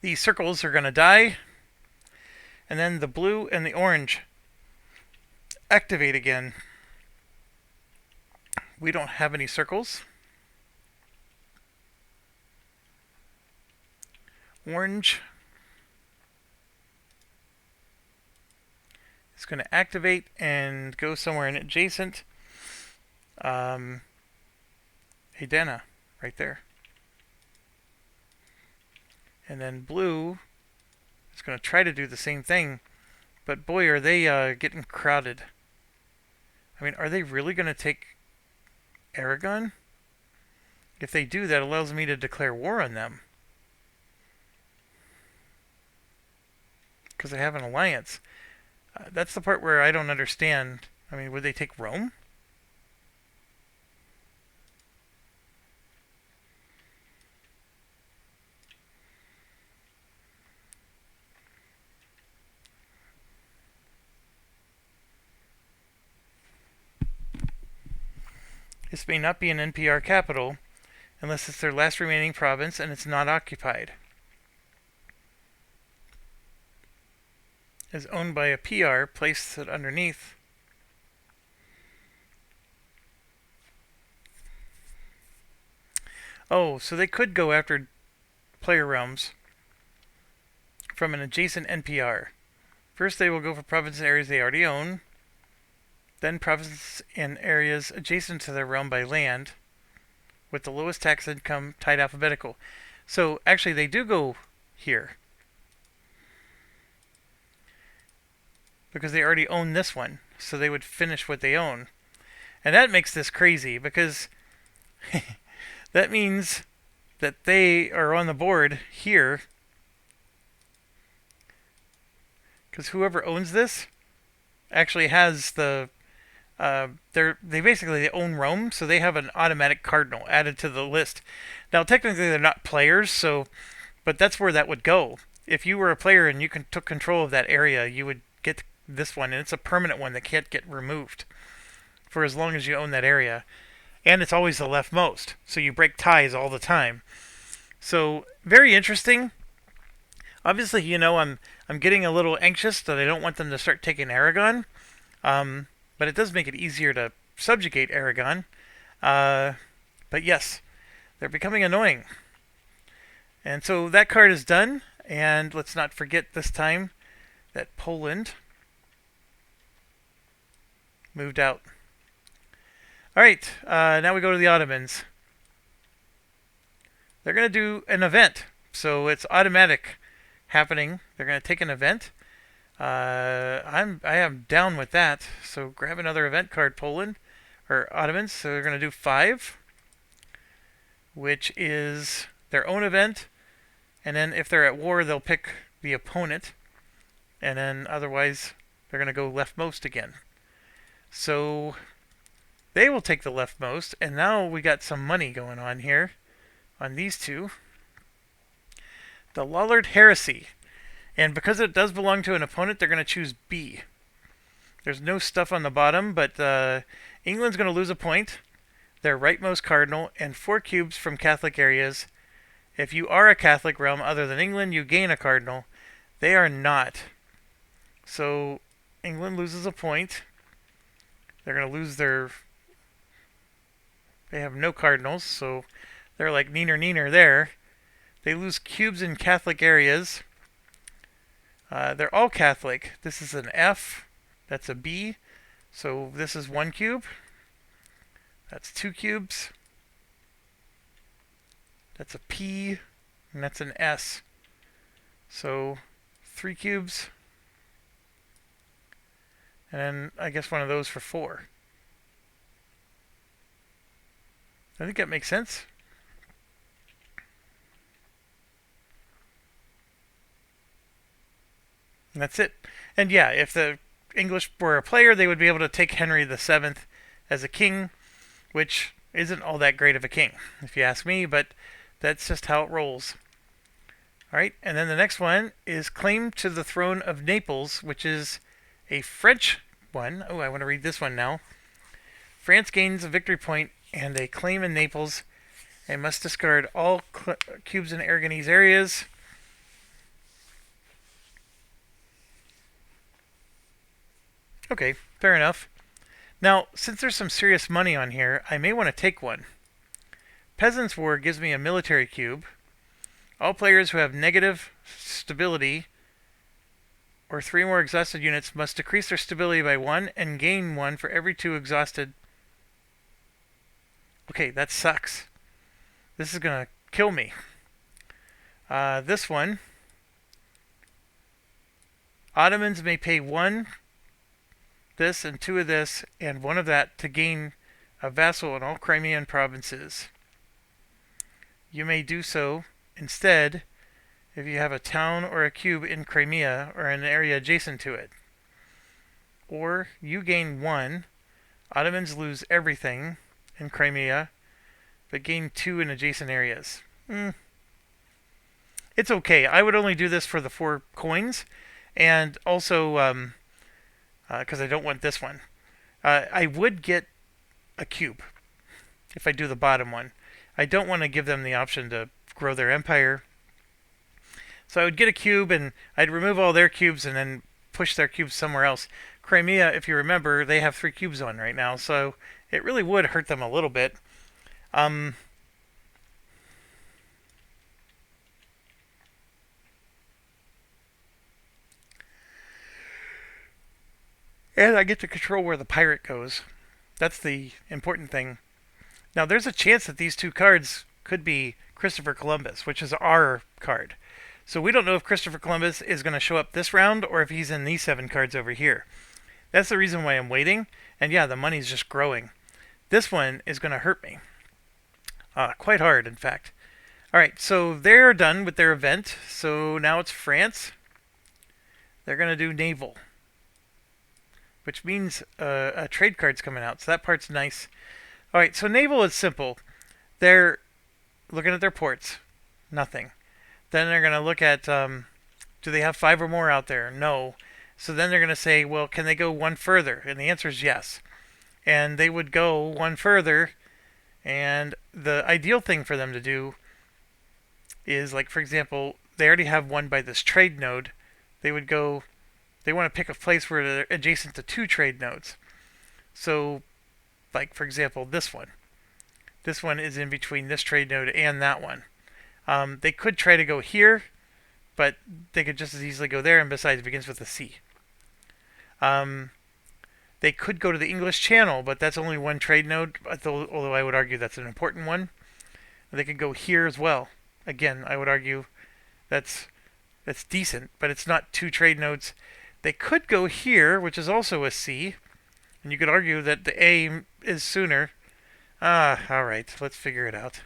These circles are going to die. And then the blue and the orange activate again. We don't have any circles. Orange. It's going to activate and go somewhere in adjacent. Adena, right there. And then blue is going to try to do the same thing, but boy, are they getting crowded. I mean, are they really going to take Aragon? If they do, that allows me to declare war on them. Because they have an alliance. That's the part where I don't understand. I mean, would they take Rome? This may not be an NPR capital unless it's their last remaining province and it's not occupied. Is owned by a PR, place it underneath. Oh, so they could go after player realms from an adjacent NPR. First they will go for provinces and areas they already own. Then provinces and areas adjacent to their realm by land, with the lowest tax income tied alphabetical. So actually they do go here, because they already own this one, so they would finish what they own. And that makes this crazy, because that means that they are on the board here, because whoever owns this actually has the they basically own Rome, so they have an automatic cardinal added to the list. Now technically they're not players, so but that's where that would go. If you were a player and you took control of that area, you would get this one, and it's a permanent one that can't get removed for as long as you own that area. And it's always the leftmost, so you break ties all the time. So very interesting. Obviously, you know, I'm getting a little anxious that I don't want them to start taking Aragon. But it does make it easier to subjugate Aragon. But yes, they're becoming annoying. And so that card is done. And let's not forget this time that Poland moved out. Alright, now we go to the Ottomans. They're going to do an event. So it's automatic happening. They're going to take an event. I am down with that. So grab another event card, Poland or Ottomans. So they're going to do 5, which is their own event, and then if they're at war, they'll pick the opponent, and then otherwise they're going to go leftmost again. So they will take the leftmost, and now we got some money going on here on these two. The Lollard Heresy. And because it does belong to an opponent, they're going to choose B. There's no stuff on the bottom, but England's going to lose a point, their rightmost cardinal, and 4 cubes from Catholic areas. If you are a Catholic realm other than England, you gain a cardinal. They are not. So England loses a point. They're going to lose their... They have no cardinals, so they're like neener there. They lose cubes in Catholic areas. They're all Catholic. This is an F. That's a B. So this is 1 cube. That's 2 cubes. That's a P. And that's an S. So 3 cubes. And then I guess one of those for 4. I think that makes sense. And that's it. And yeah, if the English were a player, they would be able to take Henry VII as a king, which isn't all that great of a king, if you ask me, but that's just how it rolls. Alright, and then the next one is Claim to the Throne of Naples, which is a French one. Oh, I want to read this one now. France gains a victory point and a claim in Naples and must discard all cubes in Aragonese areas. Okay, fair enough. Now, since there's some serious money on here, I may want to take one. Peasants' War gives me a military cube. All players who have negative stability or 3 more exhausted units must decrease their stability by 1 and gain 1 for every 2 exhausted. Okay, that sucks. This is gonna kill me. This one. Ottomans may pay 1 this and 2 of this and 1 of that to gain a vassal in all Crimean provinces. You may do so instead if you have a town or a cube in Crimea or an area adjacent to it. Or you gain 1. Ottomans lose everything in Crimea, but gain 2 in adjacent areas. It's okay. I would only do this for the 4 coins, and also because I don't want this one. I would get a cube if I do the bottom one. I don't want to give them the option to grow their empire. So I would get a cube and I'd remove all their cubes and then push their cubes somewhere else. Crimea, if you remember, they have 3 cubes on right now, so it really would hurt them a little bit. And I get to control where the pirate goes. That's the important thing. Now, there's a chance that these 2 cards could be Christopher Columbus, which is our card. So we don't know if Christopher Columbus is going to show up this round or if he's in these 7 cards over here. That's the reason why I'm waiting. And yeah, the money's just growing. This one is going to hurt me. Quite hard, in fact. Alright, so they're done with their event. So now it's France. They're going to do naval, which means a trade card's coming out. So that part's nice. Alright, so naval is simple. They're looking at their ports. Nothing. Then they're going to look at, do they have 5 or more out there? No. So then they're going to say, well, can they go 1 further? And the answer is yes. And they would go 1 further. And the ideal thing for them to do is, like, for example, they already have 1 by this trade node. They would go, they want to pick a place where they're adjacent to 2 trade nodes. So, like, for example, this one. This one is in between this trade node and that one. They could try to go here, but they could just as easily go there, and besides, it begins with a C. They could go to the English Channel, but that's only 1 trade node, although I would argue that's an important one. They could go here as well. Again, I would argue that's decent, but it's not 2 trade nodes. They could go here, which is also a C, and you could argue that the A is sooner. Alright, let's figure it out.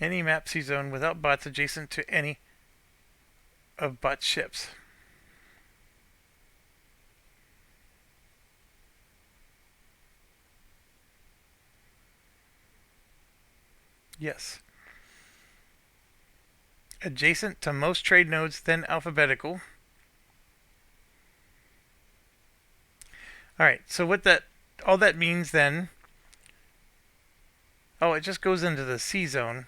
Any map sea zone without bots adjacent to any of bot ships. Yes. Adjacent to most trade nodes, then alphabetical. Alright, so what all that means then, it just goes into the C zone.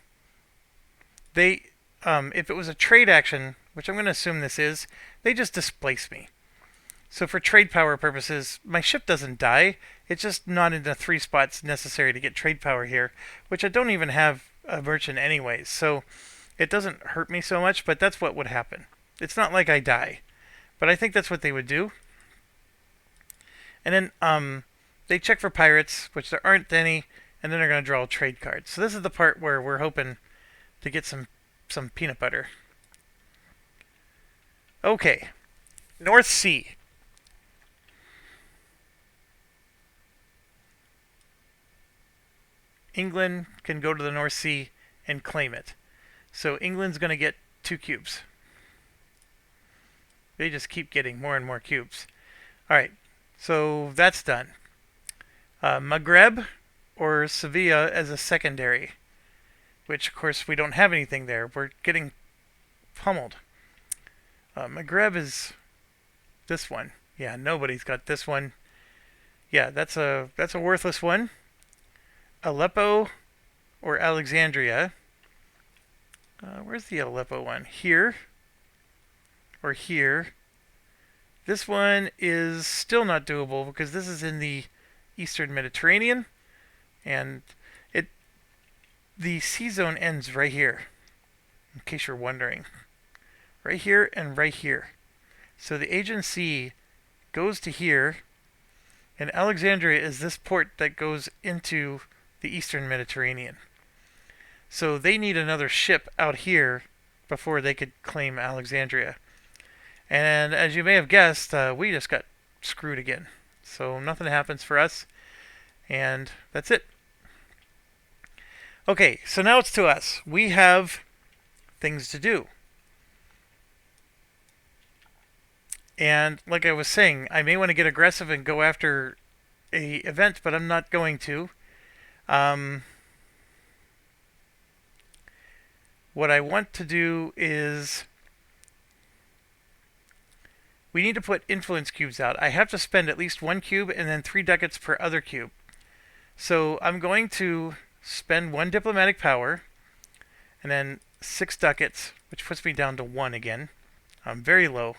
They, if it was a trade action, which I'm going to assume this is, they just displace me. So for trade power purposes, my ship doesn't die. It's just not in the 3 spots necessary to get trade power here, which I don't even have a merchant anyways. So it doesn't hurt me so much, but that's what would happen. It's not like I die, but I think that's what they would do. And then they check for pirates, which there aren't any, and then they're going to draw trade cards. So this is the part where we're hoping to get some peanut butter. Okay. North Sea. England can go to the North Sea and claim it. So England's going to get 2 cubes. They just keep getting more and more cubes. Alright, so that's done. Maghreb or Sevilla as a secondary, which of course we don't have anything there. We're getting pummeled. Maghreb is this one. Yeah, nobody's got this one. Yeah, that's a worthless one. Aleppo or Alexandria. Where's the Aleppo one? Here or here. This one is still not doable because this is in the Eastern Mediterranean, and the sea zone ends right here, in case you're wondering. Right here and right here. So the Aegean Sea goes to here, and Alexandria is this port that goes into the Eastern Mediterranean. So they need another ship out here before they could claim Alexandria. And as you may have guessed, we just got screwed again. So nothing happens for us, and that's it. Okay, so now it's to us. We have things to do. And like I was saying, I may want to get aggressive and go after a event, but I'm not going to. What I want to do is we need to put influence cubes out. I have to spend at least 1 cube and then 3 ducats per other cube. So I'm going to spend 1 diplomatic power and then 6 ducats, which puts me down to 1 again. I'm very low.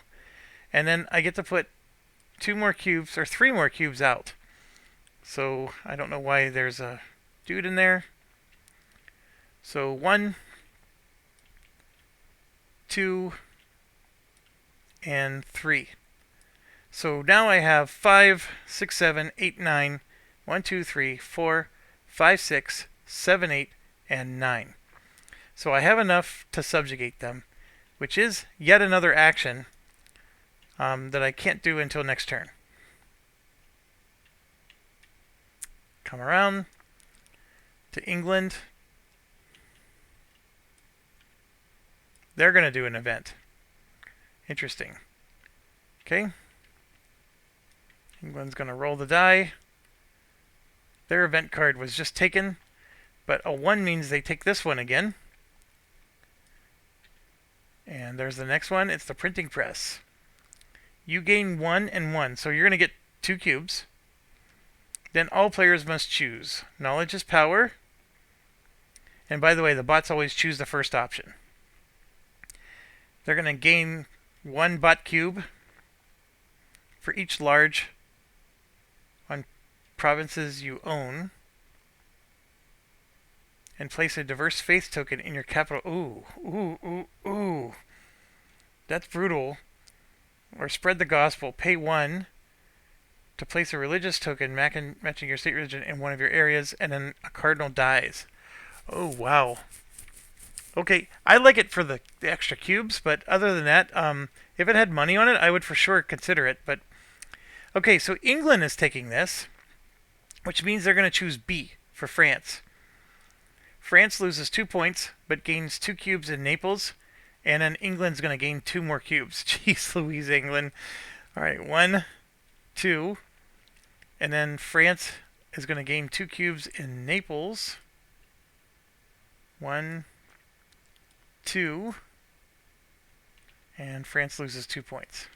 And then I get to put 2 more cubes or 3 more cubes out. So I don't know why there's a dude in there. So 1, 2, and 3. So now I have 5, 6, 7, 8, 9, 1, 2, 3, 4, 5, 6, 7, 8, and 9. So I have enough to subjugate them, which is yet another action that I can't do until next turn. Come around to England. They're going to do an event. Interesting. Okay. England's going to roll the die. Their event card was just taken, but a 1 means they take this one again. And there's the next one. It's the printing press. You gain 1 and 1, so you're going to get 2 cubes. Then all players must choose. Knowledge is power. And by the way, the bots always choose the first option. They're going to gain 1 bot cube for each large on provinces you own. And place a diverse faith token in your capital. Ooh. That's brutal. Or spread the gospel. Pay 1 to place a religious token matching your state religion in one of your areas, and then a cardinal dies. Oh, wow. Okay, I like it for the extra cubes, but other than that, if it had money on it, I would for sure consider it. But okay, so England is taking this, which means they're going to choose B for France. France loses 2 points, but gains 2 cubes in Naples, and then England's going to gain 2 more cubes. Jeez Louise, England. All right, 1, 2, and then France is going to gain 2 cubes in Naples. 1, 2, and France loses 2 points.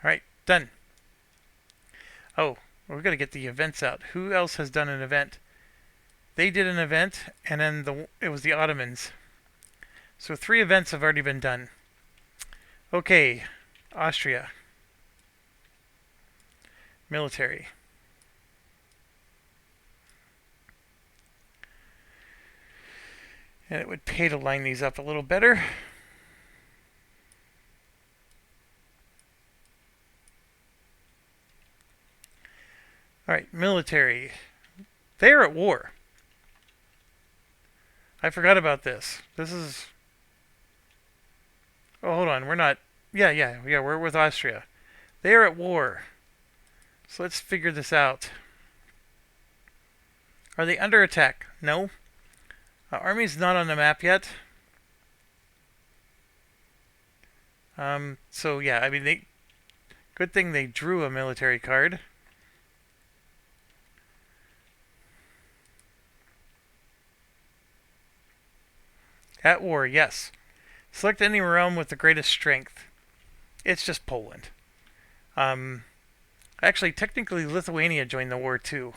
All right, done. Oh, we're going to get the events out. Who else has done an event? They did an event, and then it was the Ottomans. So 3 events have already been done. Okay, Austria. Military. And it would pay to line these up a little better. Alright, military. They are at war. I forgot about this. This is... Oh, hold on. We're not... Yeah, we're with Austria. They are at war. So let's figure this out. Are they under attack? No. Army's not on the map yet. So yeah, I mean, good thing they drew a military card. At war, yes. Select any realm with the greatest strength. It's just Poland. Actually, technically, Lithuania joined the war too.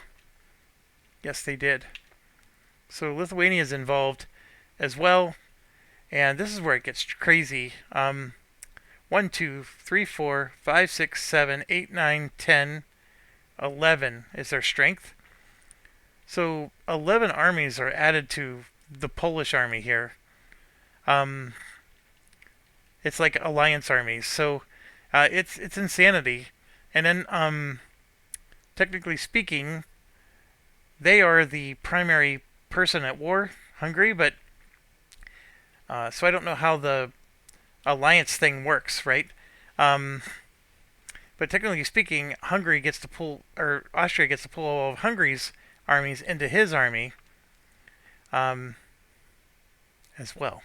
Yes, they did. So Lithuania is involved as well, and this is where it gets crazy. 1, 2, 3, 4, 5, 6, 7, 8, 9, 10, 11 is their strength. So 11 armies are added to the Polish army here. It's like alliance armies. So it's insanity. And then technically speaking, they are the primary person at war, Hungary, but so I don't know how the alliance thing works, right? But technically speaking, Hungary gets to pull, or Austria gets to pull all of Hungary's armies into his army as well.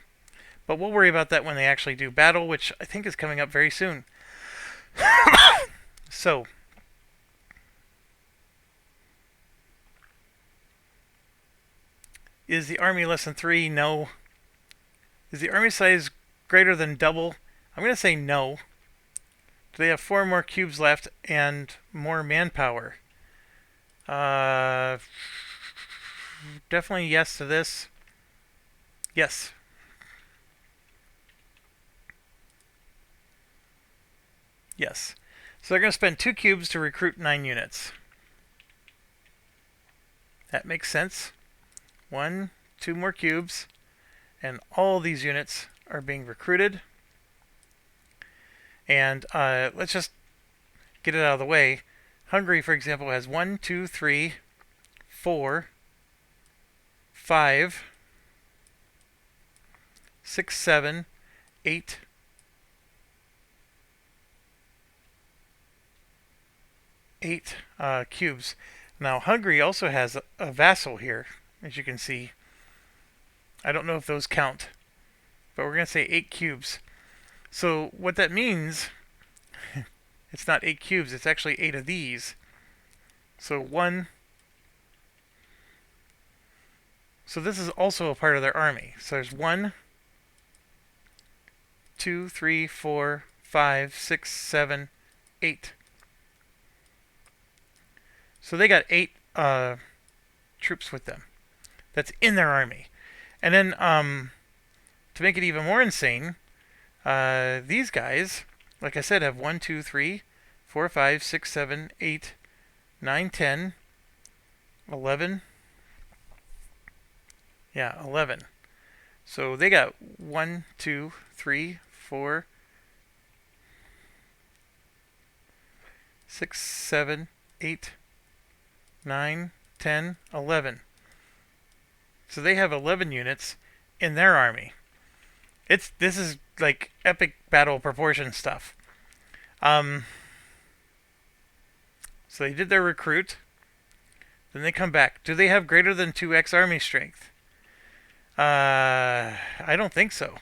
But we'll worry about that when they actually do battle, which I think is coming up very soon. So, is the army less than 3? No. Is the army size greater than double? I'm going to say no. Do they have 4 more cubes left and more manpower? Definitely yes to this. Yes. Yes. So they're going to spend 2 cubes to recruit 9 units. That makes sense. 1, 2 more cubes, and all these units are being recruited. And let's just get it out of the way. Hungary, for example, has 1, 2, 3, 4, 5, 6, 7, 8, 8 cubes. Now, Hungary also has a vassal here, as you can see. I don't know if those count, but we're going to say 8 cubes. So what that means, it's not 8 cubes, it's actually 8 of these. So 1. So this is also a part of their army. So there's 1, 2, 3, 4, 5, 6, 7, 8. So they got 8 troops with them. That's in their army. And then to make it even more insane, these guys, like I said, have 1, 2, 3, 4, 5, 6, 7, 8, 9, 10, 11. Yeah, 11. So they got 1, 2, 3, 4, 6, 7, 8, 9, 10, 11. So they have 11 units in their army. This is like epic battle proportion stuff. So they did their recruit. Then they come back. Do they have greater than 2x army strength? I don't think so.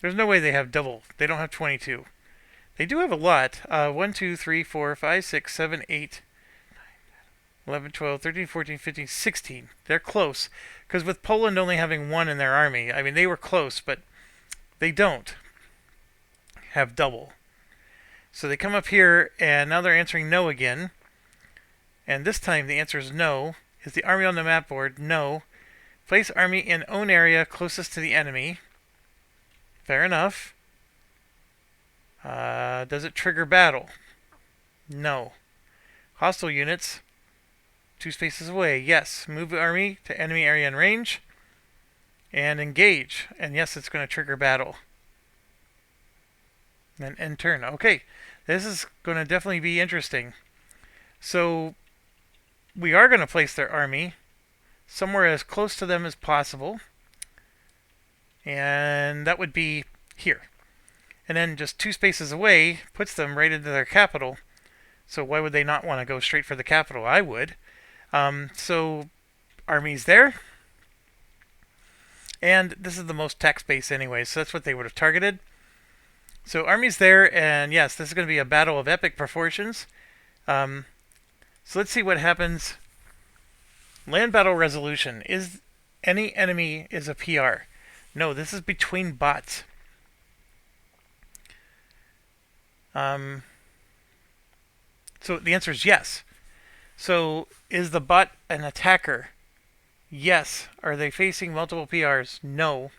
There's no way they have double. They don't have 22. They do have a lot. 1, 2, 3, 4, 5, 6, 7, 8, 11, 12, 13, 14, 15, 16. They're close. Because with Poland only having 1 in their army, I mean, they were close, but they don't have double. So they come up here, and now they're answering no again. And this time the answer is no. Is the army on the map board? No. Place army in own area closest to the enemy. Fair enough. Does it trigger battle? No. Hostile units. 2 spaces away. Yes. Move the army to enemy area and range. And engage. And yes, it's going to trigger battle. And then end turn. Okay. This is going to definitely be interesting. So, we are going to place their army somewhere as close to them as possible. And that would be here. And then just 2 spaces away puts them right into their capital. So why would they not want to go straight for the capital? I would. So army's there. And this is the most tax base anyway, so that's what they would have targeted. So army's there, and yes, this is going to be a battle of epic proportions. So let's see what happens. Land battle resolution. Is any enemy is a PR? No, this is between bots. So the answer is yes. So is the bot an attacker? Yes. Are they facing multiple PRs? No.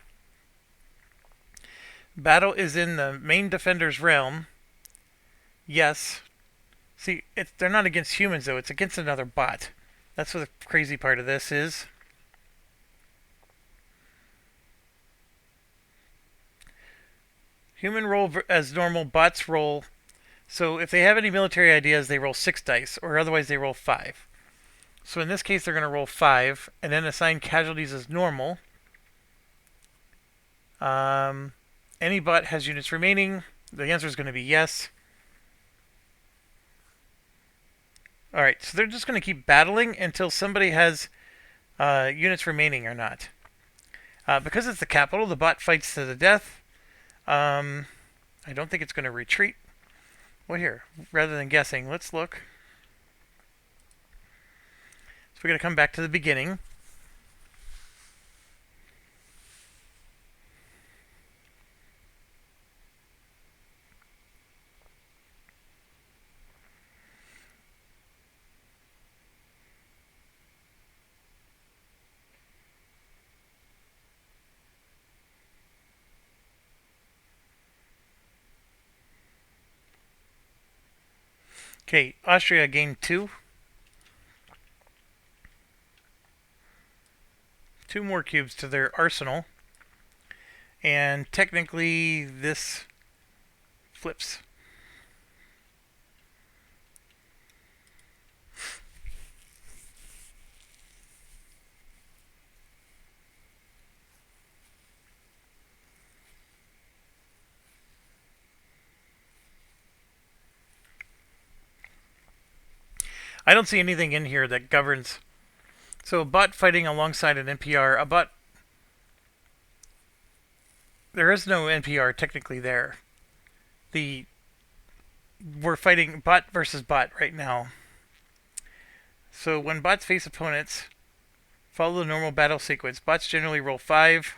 Battle is in the main defender's realm. Yes. See, they're not against humans, though. It's against another bot. That's what the crazy part of this is. Human roll as normal, bots roll. So if they have any military ideas, they roll 6 dice, or otherwise they roll 5. So in this case, they're going to roll 5, and then assign casualties as normal. Any bot has units remaining. The answer is going to be yes. Alright, so they're just going to keep battling until somebody has units remaining or not. Because it's the capital, the bot fights to the death. I don't think it's going to retreat. Well, here, rather than guessing, let's look. So we're going to come back to the beginning. Okay, Austria gained 2. 2 more cubes to their arsenal. And technically, this flips. I don't see anything in here that governs. So a bot fighting alongside an NPR, a bot. There is no NPR technically there. We're fighting bot versus bot right now. So when bots face opponents, follow the normal battle sequence. Bots generally roll 5.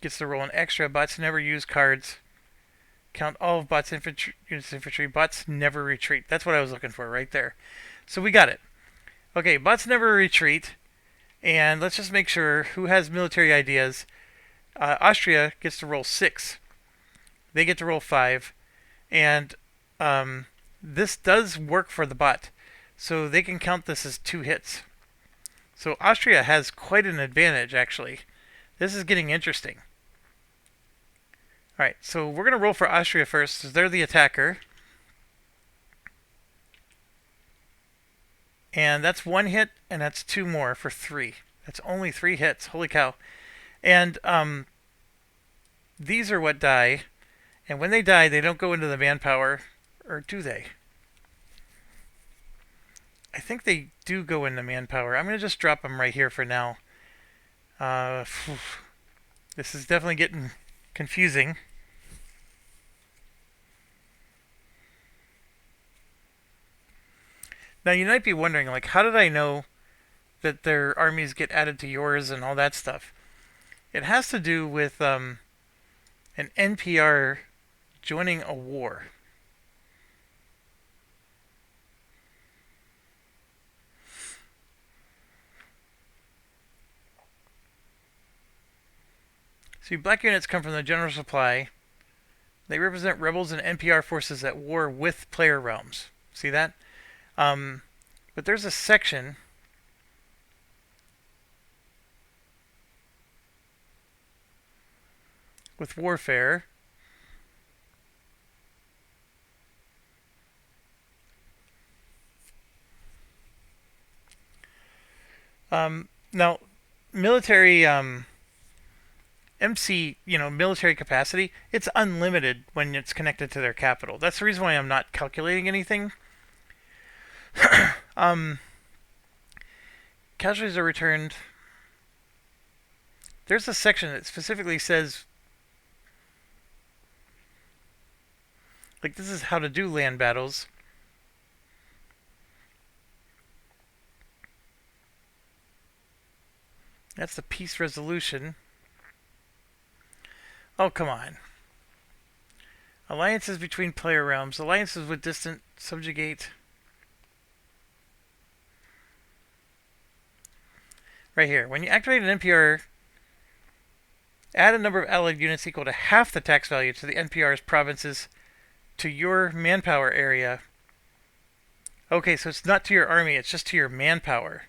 Gets to roll an extra. Bots never use cards. Count all of bots units infantry. Bots never retreat. That's what I was looking for right there. So we got it. Okay, bots never retreat. And let's just make sure who has military ideas. Austria gets to roll 6. They get to roll 5. And this does work for the bot. So they can count this as 2 hits. So Austria has quite an advantage, actually. This is getting interesting. Alright, so we're going to roll for Austria first, because they're the attacker. And that's 1 hit, and that's 2 more for 3. That's only 3 hits. Holy cow. And these are what die. And when they die, they don't go into the manpower. Or do they? I think they do go into manpower. I'm going to just drop them right here for now. This is definitely getting confusing. Now you might be wondering, like, how did I know that their armies get added to yours and all that stuff? It has to do with an NPR joining a war. See, black units come from the general supply. They represent rebels and NPR forces at war with player realms. See that? But there's a section with warfare. Now, military MC, military capacity, it's unlimited when it's connected to their capital. That's the reason why I'm not calculating anything. Casualties are returned. There's a section that specifically says, like, this is how to do land battles. That's the peace resolution. Oh, come on. Alliances between player realms. Alliances with distant subjugate. Right here. When you activate an NPR Add a number of allied units equal to half the tax value to the NPR's provinces to your manpower area. Okay, so it's not to your army, it's just to your manpower.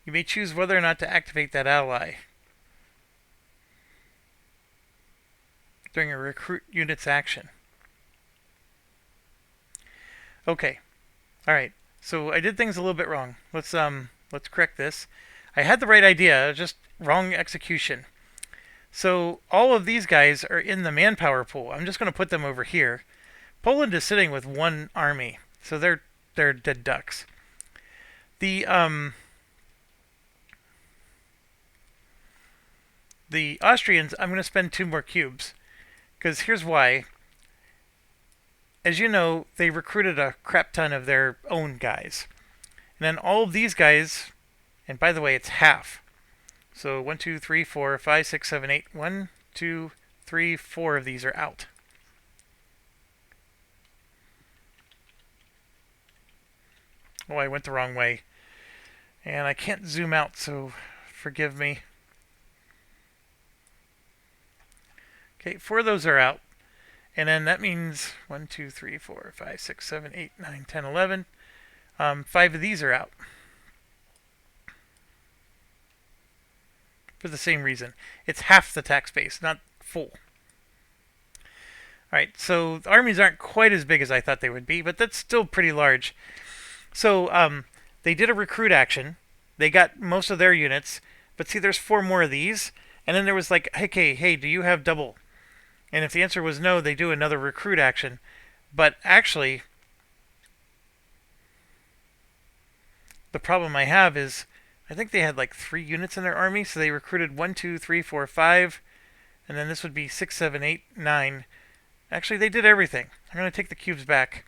You may choose whether or not to activate that ally during a recruit unit's action. Okay. Alright. So I did things a little bit wrong. Let's correct this. I had the right idea, just wrong execution. So all of these guys are in the manpower pool. I'm just going to put them over here. Poland is sitting with one army, so they're dead ducks. The Austrians, I'm going to spend 2 more cubes, because here's why. As you know, they recruited a crap ton of their own guys. And then all of these guys, and by the way, it's half. So 1, 2, 3, 4, 5, 6, 7, 8. 1, 2, 3, 4 of these are out. Oh, I went the wrong way. And I can't zoom out, so forgive me. Okay, 4 of those are out. And then that means 1, 2, 3, 4, 5, 6, 7, 8, 9, 10, 11. 5 of these are out. For the same reason. It's half the tax base, not full. Alright, so the armies aren't quite as big as I thought they would be, but that's still pretty large. So they did a recruit action. They got most of their units. But see, there's 4 more of these. And then there was like, hey, do you have double? And if the answer was no, they do another recruit action. But actually, the problem I have is, I think they had like 3 units in their army, so they recruited 1, 2, 3, 4, 5, and then this would be 6, 7, 8, 9. Actually, they did everything. I'm going to take the cubes back.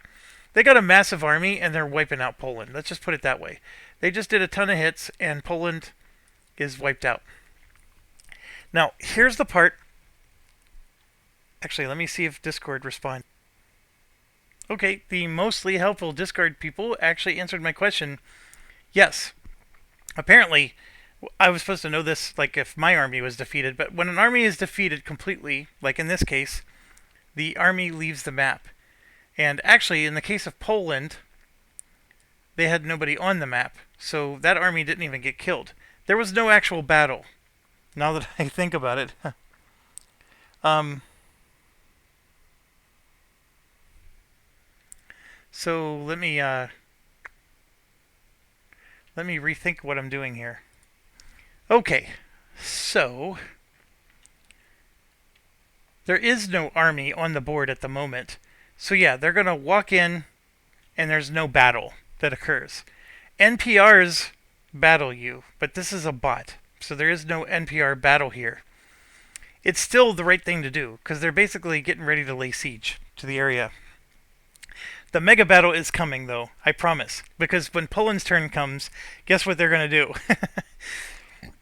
They got a massive army, and they're wiping out Poland. Let's just put it that way. They just did a ton of hits, and Poland is wiped out. Now, here's the part. Actually, let me see if Discord responds. Okay, the mostly helpful Discord people actually answered my question. Yes. Apparently, I was supposed to know this, like, if my army was defeated, but when an army is defeated completely, like in this case, the army leaves the map. And actually, in the case of Poland, they had nobody on the map, so that army didn't even get killed. There was no actual battle, now that I think about it. So let me rethink what I'm doing here. Okay, so there is no army on the board at the moment. So yeah, they're going to walk in and there's no battle that occurs. NPRs battle you, but this is a bot. So there is no NPR battle here. It's still the right thing to do, because they're basically getting ready to lay siege to the area. The mega battle is coming, though, I promise. Because when Poland's turn comes, guess what they're going to do?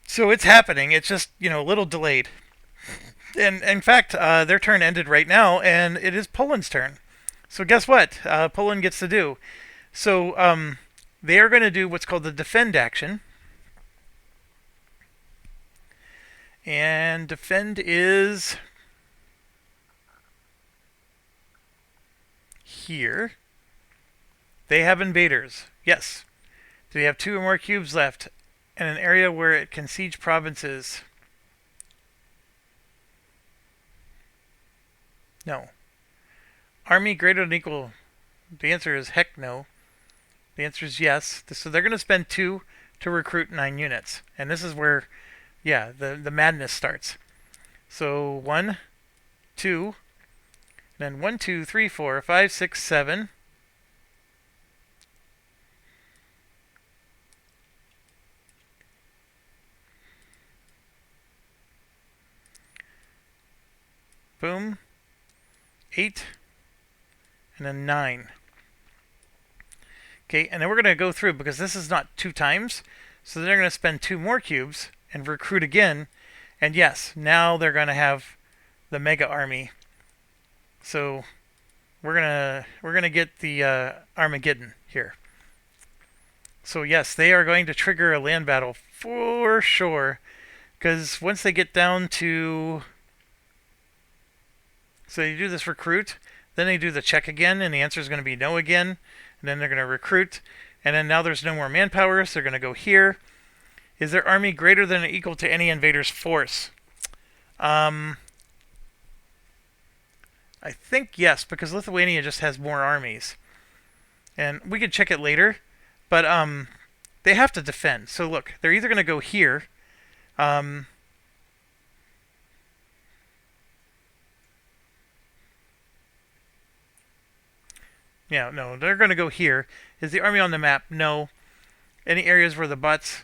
So it's happening. It's just, a little delayed. And in fact, their turn ended right now, and it is Poland's turn. So guess what? Poland gets to do. So they are going to do what's called the defend action. And defend is here. They have invaders. Yes. Do they have 2 or more cubes left? And an area where it can siege provinces? No. Army greater than equal. The answer is heck no. The answer is yes. So they're going to spend 2 to recruit 9 units. And this is where, yeah, the madness starts. So 1, 2, then 1, 2, 3, 4, 5, 6, 7. Boom. 8. And then 9. Okay, and then we're going to go through, because this is not 2 times. So they're going to spend 2 more cubes and recruit again. And yes, now they're going to have the mega army. So we're gonna get the Armageddon here. So yes, they are going to trigger a land battle for sure. Because once they get down to... So you do this recruit, then they do the check again, and the answer is going to be no again. And then they're going to recruit, and then now there's no more manpower, so they're going to go here. Is their army greater than or equal to any invader's force? I think yes, because Lithuania just has more armies. And we could check it later, but they have to defend. So look, they're either going to go here. Yeah, no, they're going to go here. Is the army on the map? No. Any areas where the bots,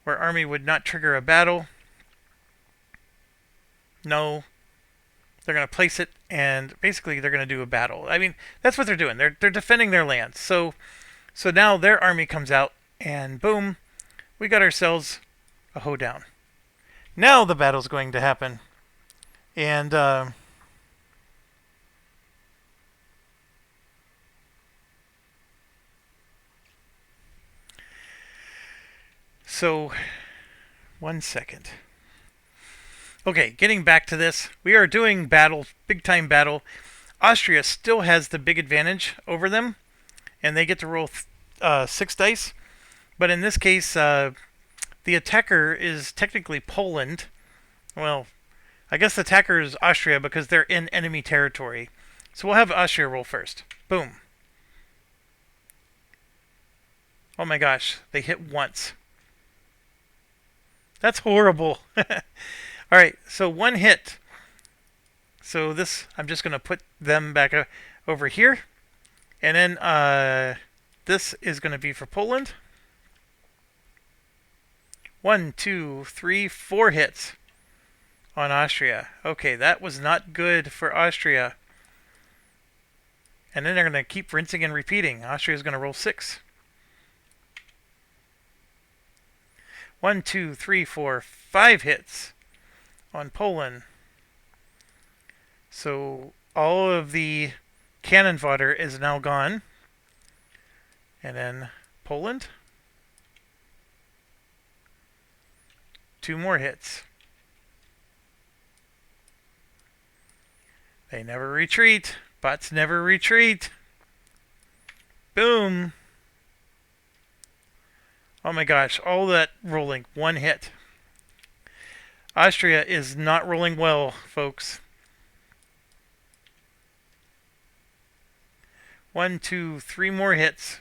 where army would not trigger a battle? No. They're going to place it, and basically they're going to do a battle. I mean, that's what they're doing. They're defending their land. So now their army comes out, and boom, we got ourselves a hoedown. Now the battle's going to happen, and so 1 second. Okay, getting back to this, we are doing battle, big time battle. Austria still has the big advantage over them, and they get to roll 6 dice. But in this case, the attacker is technically Poland. Well, I guess the attacker is Austria because they're in enemy territory. So we'll have Austria roll first. Boom. Oh my gosh, they hit once. That's horrible. Alright, so 1 hit. So this, I'm just going to put them back over here. And then this is going to be for Poland. 1, 2, 3, 4 hits on Austria. Okay, that was not good for Austria. And then they're going to keep rinsing and repeating. Austria's going to roll 6. 1, 2, 3, 4, 5 hits on Poland. So all of the cannon fodder is now gone. And then Poland. 2 more hits. They never retreat. Bots never retreat. Boom. Oh my gosh, all that rolling. 1 hit. Austria is not rolling well, folks. 1, 2, 3 more hits.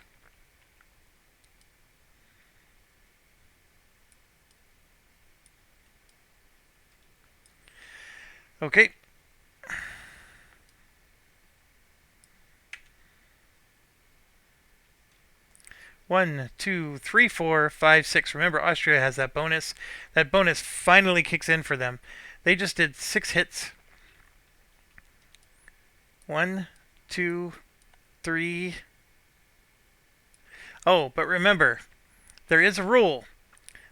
Okay. One, 2, 3, 4, 5, 6. Remember, Austria has that bonus. That bonus finally kicks in for them. They just did 6 hits. 1, 2, 3. Oh, but remember, there is a rule.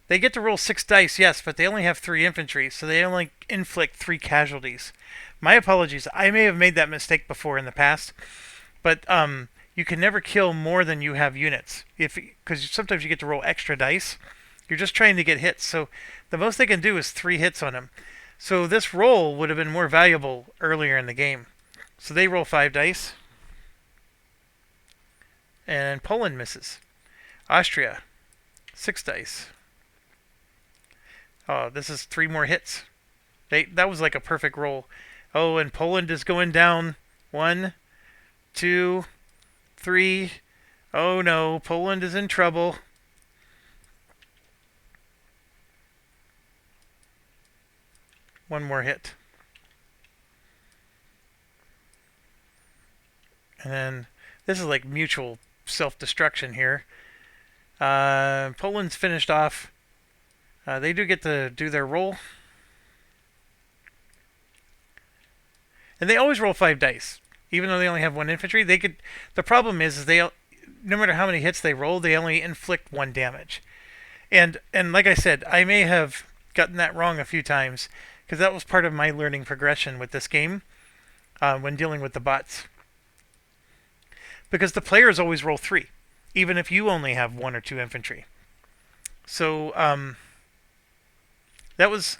They get to roll 6 dice, yes, but they only have 3 infantry, so they only inflict 3 casualties. My apologies. I may have made that mistake before in the past, but you can never kill more than you have units. Because sometimes you get to roll extra dice. You're just trying to get hits. So the most they can do is 3 hits on them. So this roll would have been more valuable earlier in the game. So they roll 5 dice. And Poland misses. Austria, 6 dice. Oh, this is 3 more hits. That was like a perfect roll. Oh, and Poland is going down. 1, 2, 3. Oh no, Poland is in trouble. One more hit. And then this is like mutual self-destruction here. Poland's finished off. They do get to do their roll. And they always roll 5 dice. Even though they only have 1 infantry, they could. The problem is they, no matter how many hits they roll, they only inflict 1 damage. And like I said, I may have gotten that wrong a few times because that was part of my learning progression with this game when dealing with the bots. Because the players always roll 3, even if you only have 1 or 2 infantry. So That was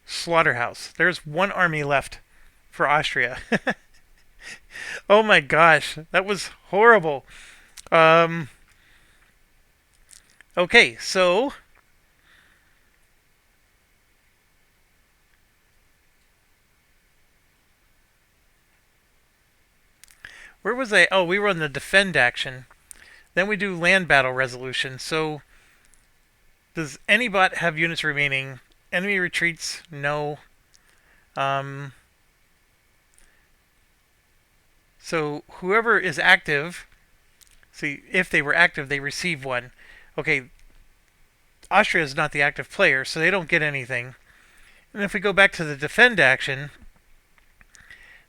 slaughterhouse. There's one army left for Austria. Oh my gosh, that was horrible. Um, okay, so where was I? Oh, we were on the defend action. Then we do land battle resolution. So does any bot have units remaining? Enemy retreats? No. Um, so whoever is active, see, if they were active, they receive one. Okay, Austria is not the active player, so they don't get anything. And if we go back to the defend action,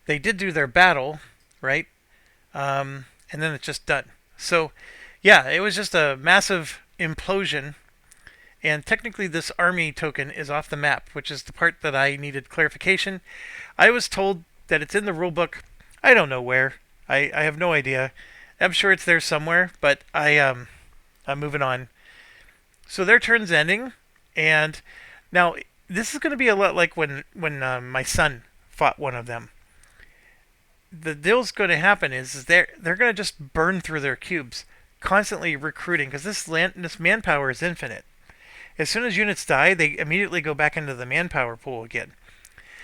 they did do their battle, right? And then it's just done. So, yeah, it was just a massive implosion. And technically, this army token is off the map, which is the part that I needed clarification. I was told that it's in the rulebook. I don't know where. I have no idea. I'm sure it's there somewhere, but I'm moving on. So their turn's ending, and now this is going to be a lot like when my son fought one of them. The deal's going to happen is they're going to just burn through their cubes, constantly recruiting because this manpower is infinite. As soon as units die, they immediately go back into the manpower pool again.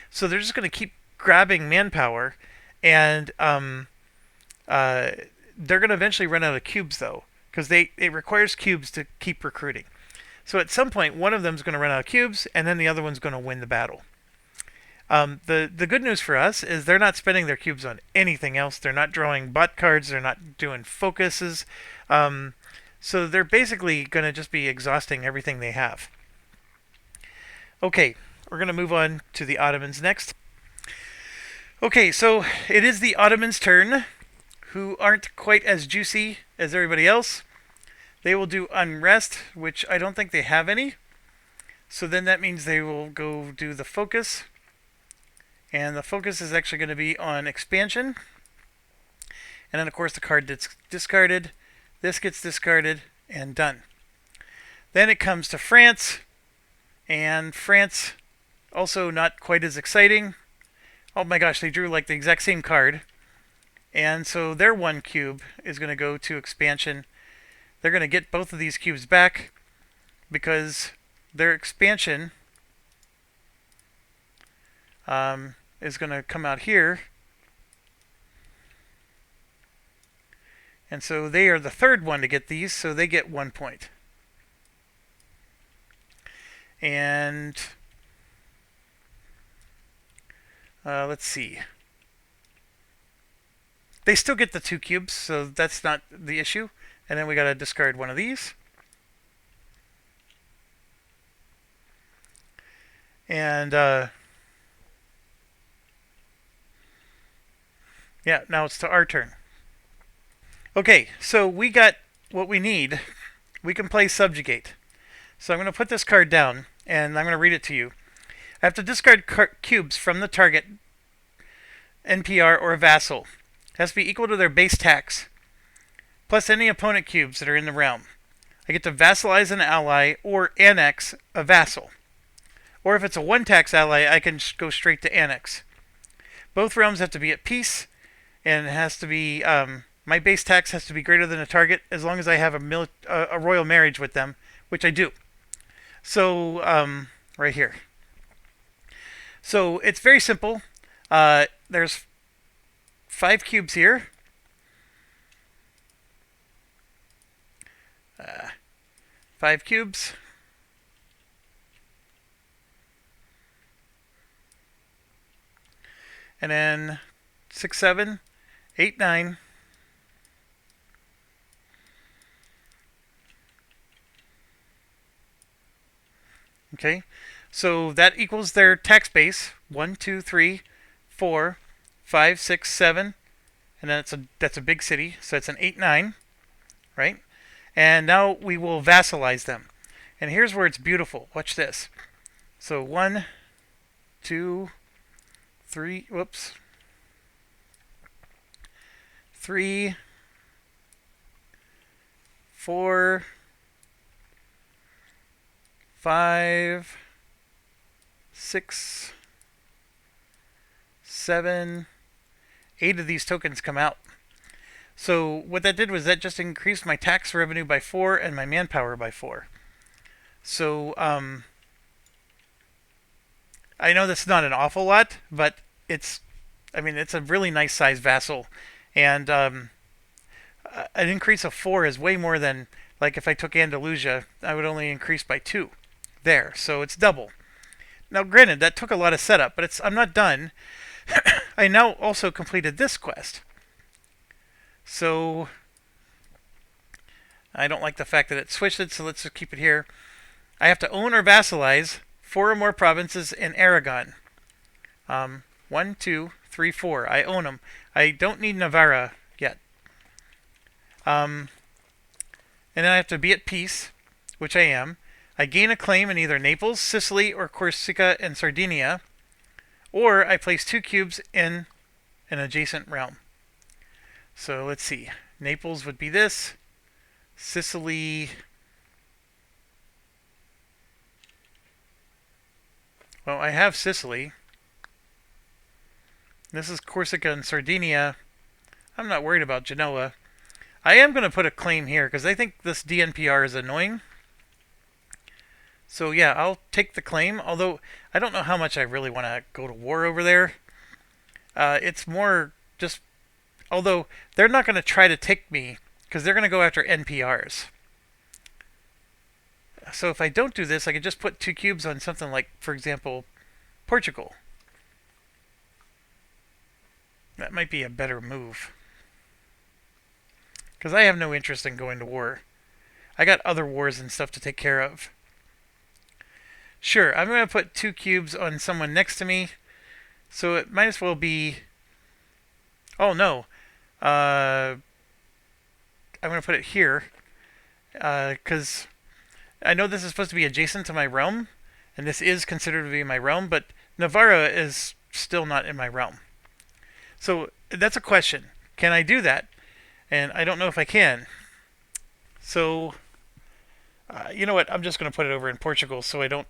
So they're just going to keep grabbing manpower, and they're going to eventually run out of cubes though, because it requires cubes to keep recruiting. So at some point, one of them is going to run out of cubes, and then the other one's going to win the battle. The good news for us is they're not spending their cubes on anything else. They're not drawing bot cards. They're not doing focuses. So they're basically going to just be exhausting everything they have. Okay, we're going to move on to the Ottomans next. Okay, so it is the Ottomans' turn, who aren't quite as juicy as everybody else. They will do Unrest, which I don't think they have any. So then that means they will go do the Focus. And the focus is actually going to be on expansion. And then, of course, the card gets discarded. This gets discarded and done. Then it comes to France. And France, also not quite as exciting. Oh my gosh, they drew like the exact same card. And so their one cube is going to go to expansion. They're going to get both of these cubes back because their expansion is going to come out here. And so they are the third one to get these, so they get 1 point. And let's see. They still get the 2 cubes, so that's not the issue. And then we got to discard one of these. And yeah, now it's to our turn. Okay, so we got what we need. We can play Subjugate. So I'm going to put this card down, and I'm going to read it to you. I have to discard cubes from the target, NPR, or vassal. It has to be equal to their base tax, plus any opponent cubes that are in the realm. I get to vassalize an ally or annex a vassal. Or if it's a 1 tax ally, I can go straight to annex. Both realms have to be at peace, and it has to be my base tax has to be greater than a target as long as I have a royal marriage with them, which I do. So right here. So it's very simple. There's 5 cubes here. 5 cubes. And then 6, 7, 8, 9. Okay, so that equals their tax base. 1, 2, 3, 4, 5, 6, 7, and then that's a big city, so it's an 8, 9, right? And now we will vassalize them. And here's where it's beautiful. Watch this. So 1, 2, 3. Whoops. 3, 4, 5, 6, 7, 8 of these tokens come out. So what that did was that just increased my tax revenue by 4 and my manpower by 4. So I know that's not an awful lot, but it's a really nice size vassal, and an increase of 4 is way more than, like, if I took Andalusia, I would only increase by 2 there, so it's double. Now granted, that took a lot of setup, but I'm not done. I now also completed this quest. So I don't like the fact that it switched it, so let's just keep it here. I have to own or vassalize 4 or more provinces in Aragon. 1, 2, 3, 4. I own them. I don't need Navarra yet. And then I have to be at peace, which I am. I gain a claim in either Naples, Sicily, or Corsica and Sardinia, or I place 2 cubes in an adjacent realm. So let's see. Naples would be this. Sicily. Well, I have Sicily. This is Corsica and Sardinia. I'm not worried about Genoa. I am going to put a claim here because I think this DNPR is annoying. So yeah, I'll take the claim, although I don't know how much I really want to go to war over there. It's more just, although they're not going to try to take me because they're going to go after NPRs. So if I don't do this, I could just put 2 cubes on something like, for example, Portugal. That might be a better move. Because I have no interest in going to war. I got other wars and stuff to take care of. Sure, I'm going to put 2 cubes on someone next to me. So it might as well be... Oh, no. I'm going to put it here. Because I know this is supposed to be adjacent to my realm. And this is considered to be my realm. But Navarra is still not in my realm. So that's a question. Can I do that? And I don't know if I can. So, you know what? I'm just going to put it over in Portugal so I don't,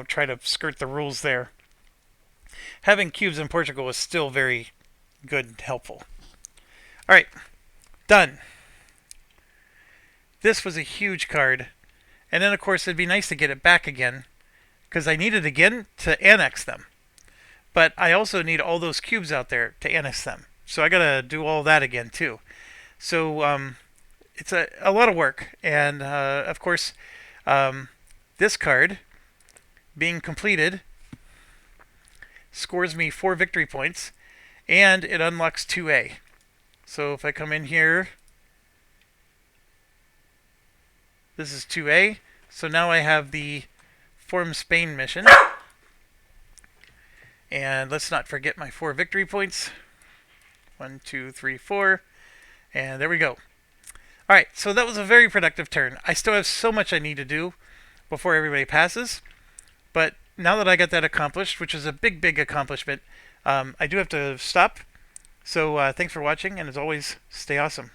try to skirt the rules there. Having cubes in Portugal is still very good and helpful. Alright. Done. This was a huge card. And then, of course, it'd be nice to get it back again. Because I need it again to annex them. But I also need all those cubes out there to annex them. So I got to do all that again, too. So it's a lot of work. And, of course, this card, being completed, scores me 4 victory points. And it unlocks 2A. So if I come in here, this is 2A. So now I have the Form Spain mission. And let's not forget my 4 victory points. 1, 2, 3, 4. And there we go. Alright, so that was a very productive turn. I still have so much I need to do before everybody passes. But now that I got that accomplished, which is a big, big accomplishment, I do have to stop. So thanks for watching, and as always, stay awesome.